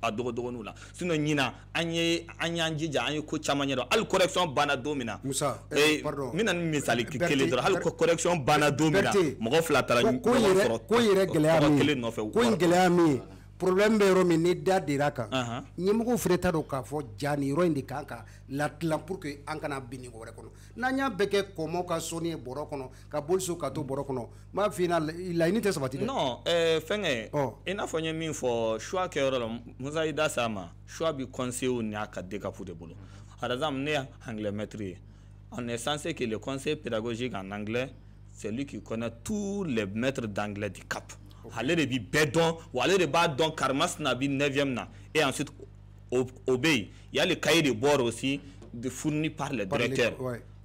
a dɔgɔdɔgɔninw la sinon ɲina an y'an jija an ye ko caman ɲɛdɔn hali correction banna don min na Musa pardon n bɛna ni misali kelen dɔrɔn hali correction banna don min na mɔgɔ fila taara ɲɔgɔn sɔrɔ ko yɛrɛ gɛlɛya kelen nɔfɛ ko in gɛlɛya min ye problème bɛ yɔrɔ min ni da dir'a kan ɲɛmɔgɔw fɛnɛ t'a dɔn k'a fɔ ja nin yɔrɔ in de kan ka latilan pour que an kana bin nin wɛrɛ kɔnɔ n'an y'a bɛɛ kɛ kɔmɔ ka sɔnni ye bɔrɔ kɔnɔ ka boliso ka to bɔrɔ kɔnɔ m'a f'i ɲɛna laɲini tɛ sabati dɛ non fɛnkɛ i n'a fɔ n ye min fɔ choix kɛyɔrɔ la Musa i da s'a ma choix bi conseiller n'a ka DCAP de bolo par exemple ne ye anglais maître ye on est censé que le conseil pédagogique en anglais c'est lui qui connaît tous les maîtres d'anglais du CAP ale de bi bɛɛ dɔn wa ale de b'a dɔn karimas na bi 9e na et ensuite o bɛ yen il y a le cahier de bord aussi fourni par le directeur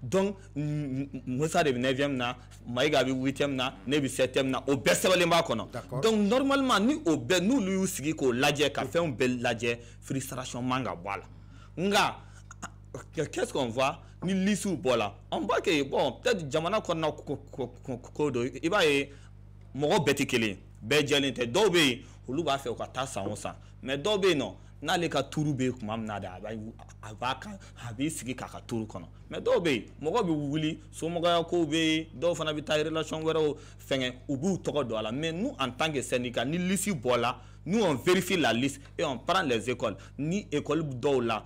donc Musa de bi 9e na Maïga bi 8e na ne bi 7e na o bɛɛ sɛbɛnlen b'a kɔnɔ donc normalement ni o bɛɛ n'olu y'u sigi k'o lajɛ ka fɛnw bɛɛ lajɛ frustration man ka bɔ a la nka qu'est-ce qu'on voit ni lisiw bɔra on voit que bon peut-être jamana kɔnɔna ko do i b'a ye mɔgɔ bɛɛ tɛ kelen bɛɛ jɛlen tɛ dɔw bɛ yen olu b'a fɛ u ka taa san o san mais dɔw bɛ yen nɔ n'ale ka tuuru bɛ yen tuma min na de a b'i sigi k'a ka tuuru kɔnɔ mais dɔw bɛ yen mɔgɔ bɛ wuli somɔgɔya kow bɛ yen dɔw fana bɛ taa relation wɛrɛw fɛngɛ u b'u tɔgɔ don a la mais nous en tant que syndicat ni liste bɔra nous on vérifie la liste et on prend les écoles ni école dɔw la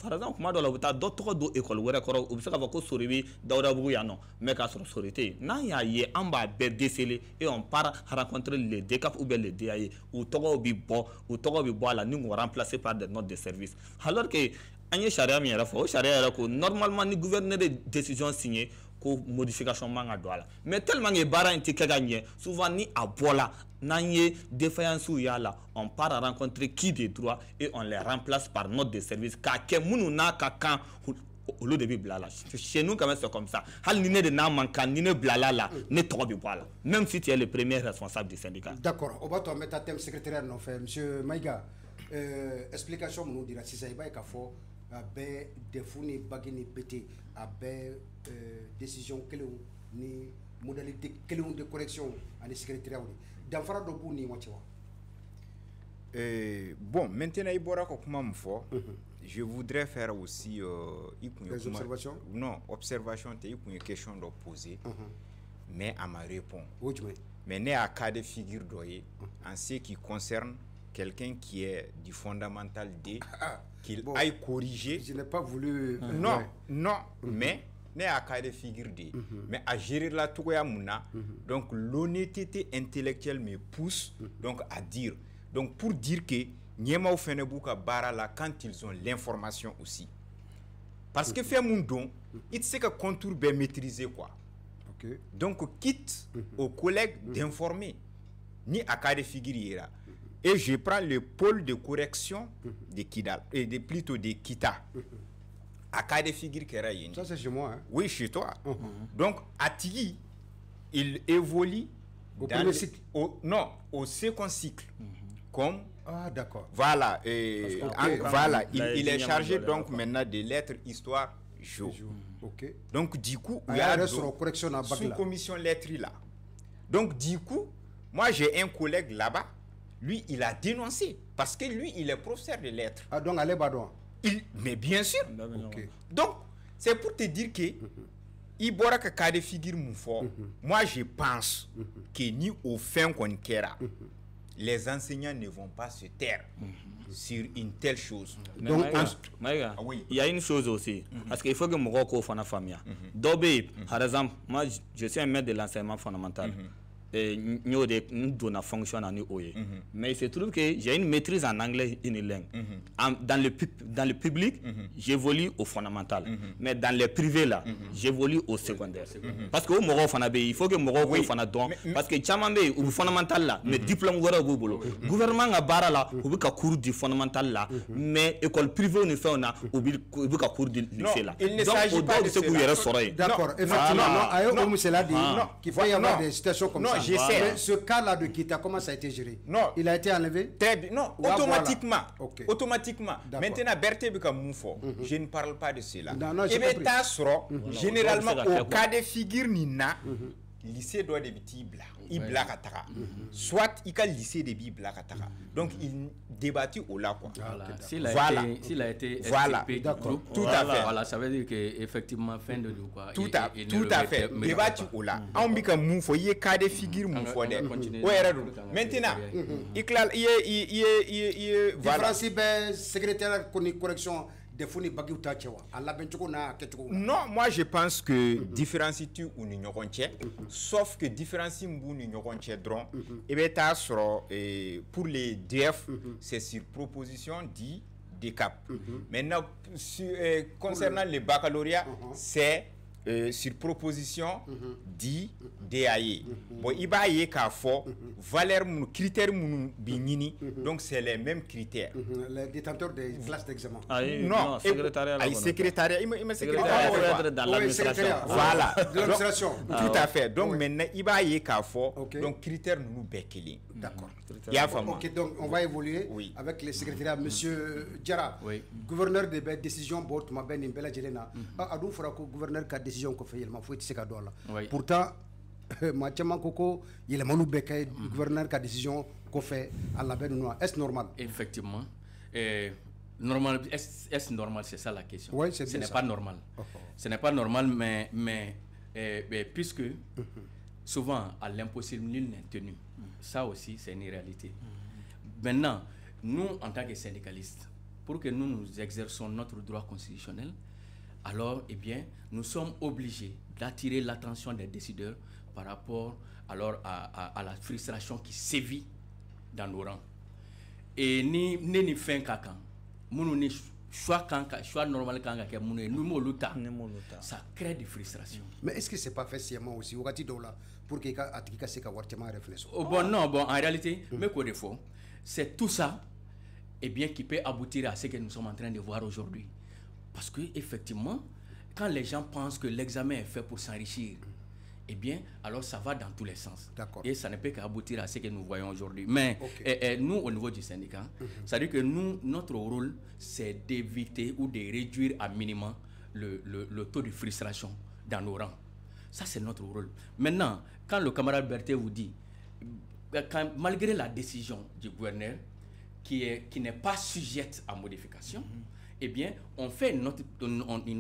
par exemple kuma dɔ la u bɛ taa dɔ tɔgɔ don école wɛrɛ kɔrɔ u bɛ se k'a fɔ ko sori bɛ Dawudabugu yan nɔ mais k'a sɔrɔ sori tɛ yen n'an y'a ye an b'a bɛɛ déceler et on part rencontrer les DCAP ou bien les DAE u tɔgɔw bɛ bɔ a la ni u remplacés par des notes de service alors que an ye sariya min yɛrɛ fɔ o sariya yɛrɛ ko normalement ni gouverneur ye décision signé ko modification man ka don a la mais tellement que baara in tɛ kɛ ka ɲɛ souvent ni a bɔla n'an ye défaillance y'a la on part à rencontrer qui de droit et on les remplace par note de service k'a kɛ minnu n'a ka kan olu de bɛ bila la chez nous quand même c'est comme ça hali ni ne de n'a man kan ni ne bilala la ne tɔgɔ bɛ bɔ a la même si tu es le premier responsable du syndicat. D'accord o b'a to an bɛ taa thème secrétaire nɔfɛ monsieur Maïga explication minnu dira sisan i b'a ye k'a fɔ a bɛɛ defu ni bagi ni bete a bɛɛ décision kelenw ni modalité kelenw de correction ani secrétariat danfara dɔ b'u ni ɲɔgɔn cɛ wa. Bon maintenant i bɔra ka kuma min fɔ je voudrais faire aussi des observations non observation tɛ i kun ye question dɔ poser mais à ma répondre mais ne y'a cas de figure dɔ ye en ce qui concerne quelqu'un qui est du fondamental D qu'il aille corriger. Je n'ai pas voulu non mais ne y'a cas de figure de mais à gérer la togoya muna donc l'honnêteté intellectuelle me pousse donc à dire donc pour dire que ɲɛmaw fɛnɛ b'u ka baara la quand ils ont l'information aussi parce que fɛn mun don i tɛ se ka contour bɛɛ maîtriser quoi donc quitte aux collègues d'informer ni a cas de figure yera et je prends le pôle de correction de Kidal et plutôt de Kita à cas de figure kɛra yen. Ça c'est chez moi hein? Oui chez toi donc a tigi il évolue au premier cycle au second cycle comme d'accord voilà voilà il est chargé donc maintenant de lettres histoire géo donc du coup il y a sous commission lettres là donc du coup moi j'ai un collègue là-bas lui il a dénoncé parce que lui il est professeur de lettres donc allez badon mais bien sûr donc c'est pour te dire que il bɔra ka cas de figure mun fɔ moi je pense que ni au fin qu'on kɛra les enseignants ne vont pas se taire sur une telle chose. Donc, Maïga, il y a une chose aussi, parce qu'il faut que mɔgɔw k'o fana faamuya. Dɔw bɛ yen, par exemple, moi je suis un maître de l'enseignement fondamental. nous fonction en mais il se trouve que j'ai une maîtrise en anglais une langue. Dans le public, j'évolue au fondamental. Mais dans les privés là, j'évolue au secondaire. Parce que il faut que Moro fana don parce que chamambe au fondamental là, mais diplôme wara bolo. Gouvernement a bara là, ou ka cours du fondamental là, mais école privée ne fait on a ou ka cours du lycée là. Il ne s'agit pas de ce que d'accord, effectivement, c'est là qu'il faut y avoir des situations comme ça. J'essaie. Ce cas-là de Kita, comment ça a été géré? Non. Il a été enlevé? Très bien. Non, automatiquement. Voilà. Okay. Automatiquement. Maintenant, Berthe Bika Moufo, je ne parle pas de cela. Et bien, généralement, au cas de figure Nina, lycée doit de Bitibla. Ibla Katara. Soit il y a lycée de Bibla Katara. Donc, il débattu au là quoi. Voilà. S'il a été voilà. D'accord. Tout à fait. Voilà, ça veut dire qu'effectivement, fin de l'eau quoi. Tout à fait. Débattu au là. On bika moufo, il y a cas de figure moufo de. Maintenant, il voilà. Secrétaire correction. Non, moi je pense que différence ou n'ignorons sauf que différence ou n'ignorons et bien pour les DF c'est sur proposition dit des caps. Maintenant concernant les baccalauréats c'est sur proposition dit DAE. Bon, il va y avoir valeur critères binini donc c'est les mêmes critères. Les détenteurs des classes d'examen. Non, secrétariat. Secrétariat, dans l'administration. Voilà. L'administration. Tout à fait. Donc maintenant il va y avoir donc critères nous bekeli. D'accord. OK, donc on va évoluer avec les secrétariats. Monsieur Diarra, gouverneur de décision bord ma ben bela jelena. Adou fera ko gouverneur ka décision ko fait il faut être ka dola. Pourtant Mathiama Koko, il est manou bekay gouverneur ka décision ko fait à la ben noir. Est-ce normal? Effectivement. Normal, est-ce normal, c'est ça la question. Oui, c'est ce n'est pas normal. Ce n'est pas normal, mais puisque souvent à l'impossible nul n'est tenu. Ça aussi, c'est une réalité. Maintenant, nous, en tant que syndicalistes, pour que nous exerçons notre droit constitutionnel, alors, eh bien, nous sommes obligés d'attirer l'attention des décideurs par rapport alors à la frustration qui sévit dans nos rangs. Et ni fin kakan, ni choix normal quand ça crée des frustrations. Mais est-ce que c'est pas fait sciemment aussi pour que Atika se réfléchisse? Bon, non, bon, en réalité, mais quoi de faux, c'est tout ça qui peut aboutir à ce que nous sommes en train de voir aujourd'hui. Parce que effectivement, quand les gens pensent que l'examen est fait pour s'enrichir, alors ça va dans tous les sens. Et ça ne peut qu'aboutir à ce que nous voyons aujourd'hui. Mais nous, au niveau du syndicat, ça veut dire que notre rôle, c'est d'éviter ou de réduire à minimum le taux de frustration dans nos rangs. Ça, c'est notre rôle. Maintenant, quand le camarade Berthe vous dit, malgré la décision du gouverneur, qui n'est pas sujette à modification, on fait une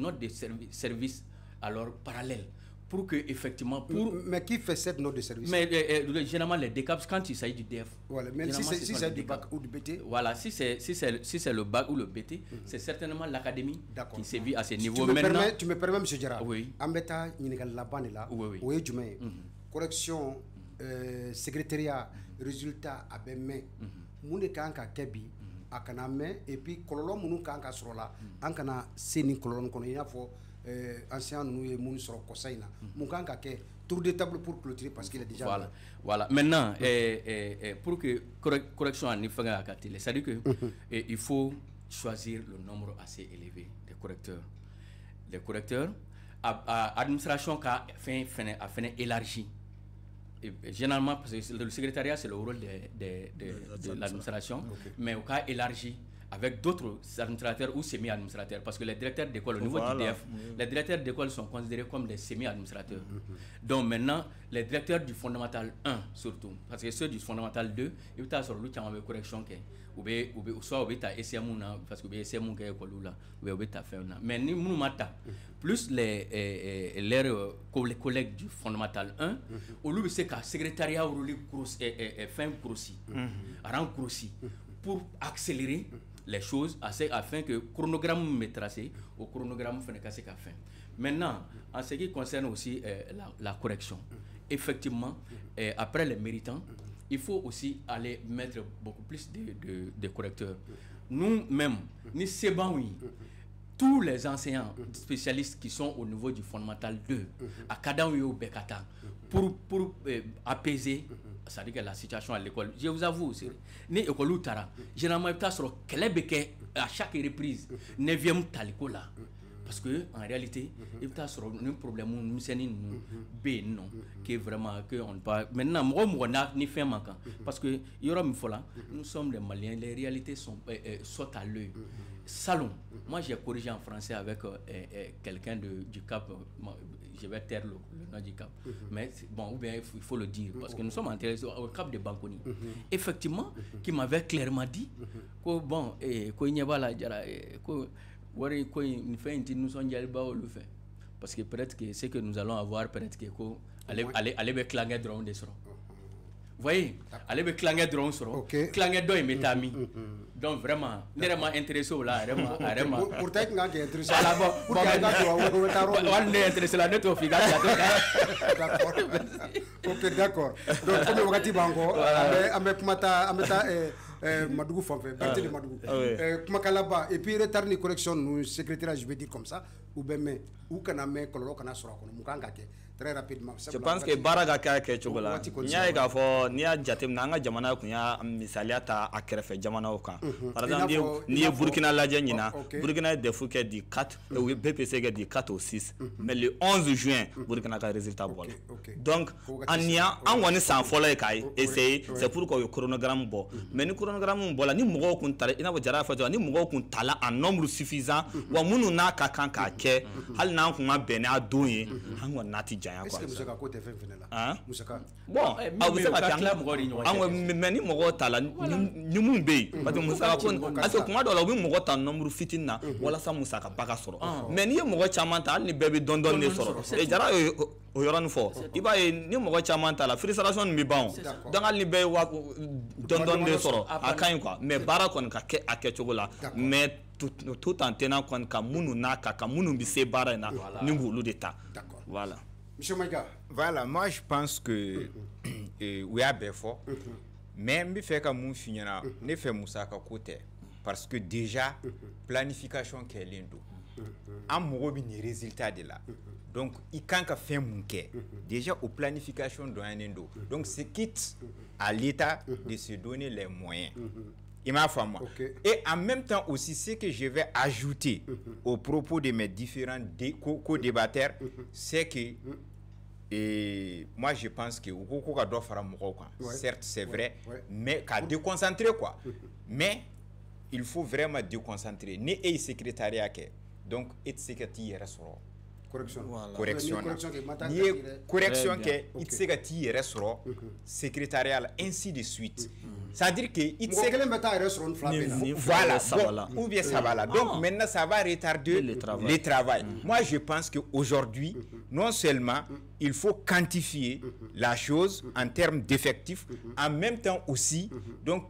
note de service alors parallèle pour que effectivement mais qui fait cette note de service? Mais généralement les décaps quand il s'agit du DF. Voilà, mais si c'est du bac ou du BT. Voilà, si c'est le bac ou le BT, c'est certainement l'académie qui sévit à ce niveau. Tu me permets, monsieur Diarra? Oui. Ambeta Ninegal Labane là. Oui. Correction, secrétariat, résultat à Bemé. Moune Kanka Kebi, à Kaname, et puis Kololo Mounou Kanka Srola, Ankana Seni Kolon Konia for ancien nous et Moun sur Kosaina. Moukanka Ke, tour de table pour clôturer parce qu'il est déjà. Voilà. Maintenant, pour que correction en Nifanga Akatile, c'est-à-dire que il faut choisir le nombre assez élevé des correcteurs. Les correcteurs, l'administration a fait élargi. Généralement, parce que le secrétariat, c'est le rôle de l'administration, mais au cas élargi avec d'autres administrateurs ou semi-administrateurs, parce que les directeurs d'école au niveau du DF, les directeurs d'école sont considérés comme des semi-administrateurs. Donc maintenant, les directeurs du fondamental 1 surtout, parce que ceux du fondamental 2, ils ont sur l'outil en correction ou soit au ta SMU parce que SMU qui est école là, ou ta fait là. Mais nous mata plus les collègues du fondamental 1, au lieu de ce que secrétariat ou le fin grossi, rend grossi pour accélérer les choses afin que le chronogramme me tracé au chronogramme fait qu'à fin. Maintenant, en ce qui concerne aussi la correction, effectivement, après les méritants, il faut aussi aller mettre beaucoup plus de correcteurs. Nous-mêmes, nous savons, oui, tous les enseignants spécialistes qui sont au niveau du fondamental 2, à Kadaouyo ou Bekata, pour apaiser c'est-à-dire la situation à l'école. Je vous avoue, ni école ou tara, généralement, il y a à chaque reprise, 9e taliko là. Parce que en réalité, il y a un problème qui est vraiment que on pas. Maintenant, moi ni fait manquant parce que il y aura une fois là, nous sommes les Maliens, les réalités sont sautent à l'œil. Salon. Moi, j'ai corrigé en français avec quelqu'un du Cap. Je vais taire le nom du Cap. Mais bon, ou bien il faut le dire parce que nous sommes intéressés au Cap de Banconi. Effectivement, qui m'avait clairement dit que bon, qu'il n'y a pas la parce que peut-être que ce que nous allons avoir, peut-être que aller me clanger drone des sorts. Vous voyez, aller me clanger drone sur clanger d'oeil métami. Donc vraiment, vraiment intéressé là, vraiment. Pour t'être intéressé. On est intéressé là, notre fille. D'accord. Ok, d'accord. Donc comme on va dire bango, avec mata Madougou Fanfé, Berthe de Madougou. Kumakalaba et puis retard ni correction nous secrétaire je vais dire comme ça ou ben mais ou kana me kololo kana sura kono mukanga ke très rapidement. Je pense que baraga ka ke chogola nya e ka fo ni a jatem na nga jamana ku nya misalia ta akrefe jamana o kan par exemple ni Burkina la nyina Burkina de Fouquet di 4 et BPC di 4 au 6 mais le 11 juin Burkina ka résultat bol. Donc ania an woni sans fola kai essayer c'est pourquoi le chronogramme bo mais ni chronogramme bo la ni mogo kun tala ina bo jara fa ni mogo kun tala en nombre suffisant wa munu na ka kan ka ke hal na kun ma bene a doye han wona ti est-ce que Moussaka côté fait venir là Moussaka bon vous savez pas mais ni mogo tala ni mun be parce que Moussaka kun aso kuma do la wi mogo ta nombre fitina wala sa Moussaka baka soro mais ni mogo chama ta ni bebe dondon ne soro e jara o yoran fo iba ni mogo chama ta la frustration mi bon donc al ni be wa dondon ne soro akan quoi mais bara kon ka ke akechogo la mais tout en tenant compte ka munu naka ka munu bi se bara na ni ngulu d'état. Voilà. Monsieur Maïga. Voilà, moi je pense que oui à Befort, même si fait comme mon finira, ne fait Moussaka côté parce que déjà planification qu'est l'indo. En mourant ni résultat de là. Donc il quand qu'a fait mon quai déjà aux planification dans un indo. Donc c'est quitte à l'État de se donner les moyens. Il m'a fait moi. Et en même temps aussi, ce que je vais ajouter au propos de mes différents co-débatteurs, c'est que moi je pense que certes c'est vrai, mais qu'à déconcentrer quoi. Mais il faut vraiment déconcentrer. Ni et secrétariat donc et secrétaire restaurant. Correction. Correction que it segati restaurant secrétariat ainsi de suite. C'est-à-dire que it voilà ou bien ça va là. Donc maintenant ça va retarder le travail. Moi je pense que aujourd'hui non seulement il faut quantifier la chose en termes d'effectifs, en même temps aussi donc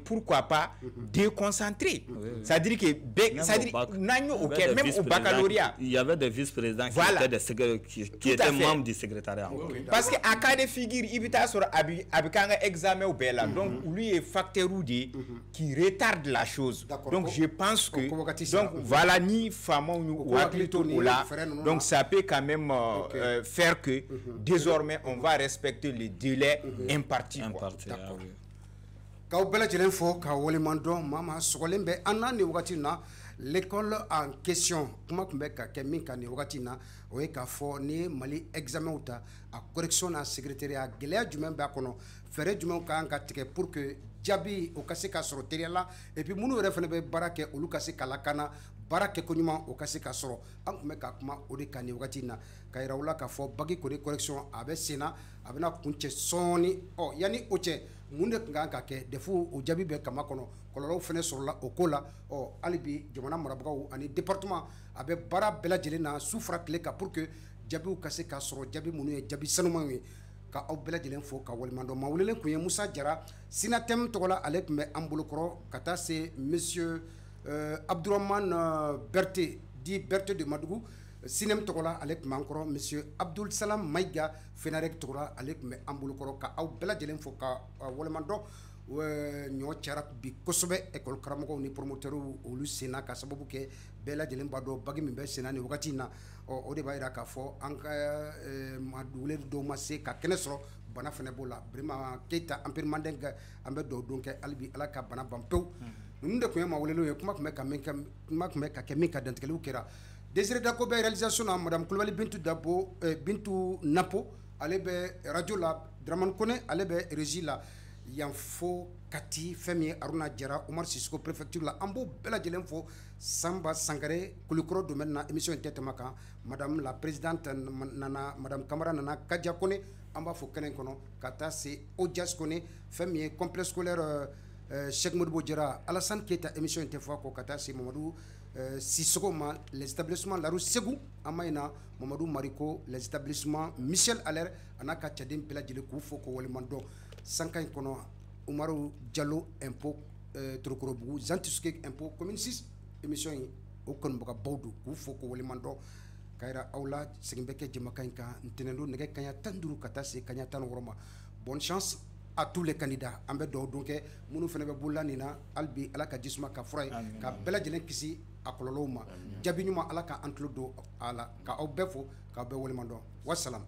pourquoi pas déconcentrer. C'est-à-dire que même au baccalauréat il y avait des vice-présidents qui étaient membres du secrétariat. Parce que à cas de figure il y a sur abikanga examen au bela donc lui est facteur qui retarde la chose. Donc je pense que donc voilà ni fameux ou là donc ça peut quand même faire que désormais on va respecter les délais impartis. Ka bela jelen fo ka wolimando mama sogolen be anani wakati na l'école en question kuma kumbe ka kemin ka ni wakati na o e ka fo ni Mali examen uta a correction na secrétariat geleya jumen ba kono fere jumen ka an ka tike pour que jabi o kasi ka soro teriya la et puis munu refene be barake olu kasi kala kana barake ko nyuma o kasi ka soro an kumbe ka kuma o de kan ni wakati na ka irawla ka fo bagi ko de correction abe sena abena kunche soni o yani oche munde kan ka ke defu o jabi be kama kono kololo fene soro la o kola o alibi jamana marabagaw ani département abe bara bela jelena soufra clé ka pour que jabi o kasi ka soro jabi munu e jabi sanuma wi ka aw bela jelen fo ka walimando ma wulelen kunye Moussa Jara sinatem togola ale kumbe ambulokoro kata c'est monsieur Abdourahmane Berthe dit Berthe de Madougou Sinem Togola ale tun b'an kɔrɔ monsieur Abdul Salam Maïga Fenarek Togola ale tun bɛ an bolo kɔrɔ ka aw bɛɛ lajɛlen fo ka waleɲumandɔn ɲɔ cayara bi kosɛbɛ école karamɔgɔw ni promoteurs olu senna ka sababu kɛ bɛɛ lajɛlen b'a dɔn bagi min bɛ senna ni wagati in na o de b'a jira k'a fɔ an ka wele dɔw ma se ka kɛnɛ sɔrɔ bana fana b'o la Birima Keita Ampere Mandeng an bɛ dugawu don kɛ hali bi Ala ka bana ban pewu ninnu de tun ye maa welelenw ye kuma tun bɛ ka kɛ min ka dantigɛliw kɛra Désiré Dako bɛ réalisation na Madame Kulibali Bintu Napo ale bɛ radio la Dramane Kone ale bɛ régie la yan fo Kati fɛn min ye Aruna Jara Omar Sisoko préfecture la an b'o bɛɛ lajɛlen fo Samba Sangare Kulikɔrɔ domaine na émission in tɛ tɛmɛ kan Madame la présidente nana Madame Kamara nana Kadia Kone an b'a fɔ kɛnɛ in kɔnɔ ka taa se Odias Kone fɛn min ye complexe scolaire Cheikh Modibo Diarra Alassane Keita émission in tɛ fɔ a kɔ ka taa se Mamadou Sissoko ma les établissements Laru Segu an ma ɲina Mamadou Mariko les établissements Michel Aller a n'a ka caden bɛɛ lajɛlen k'u fo k'u waleɲumandɔn sanka in kɔnɔ Umaru Diallo impôt Torokorobugu Zantisuke impôt commune 6 émission in o kanubagabaw don k'u fo k'u waleɲumandɔn ka yira aw la segin bɛ kɛ jɛmukan in kan ntɛnɛn don nɛgɛ kaɲa 15 ka taa se kaɲa 16 ma bonne chance à tous les candidats an bɛ dugawu don kɛ minnu fana bɛ bolola nin na hali bi Ala ka jisuma ka fura ye ka bɛɛ lajɛlen kisi a kɔlɔlɔw ma jaabi ɲuman Ala ka an tulo don a la ka aw bɛɛ fo k'aw bɛɛ waleɲumandɔn wassalam.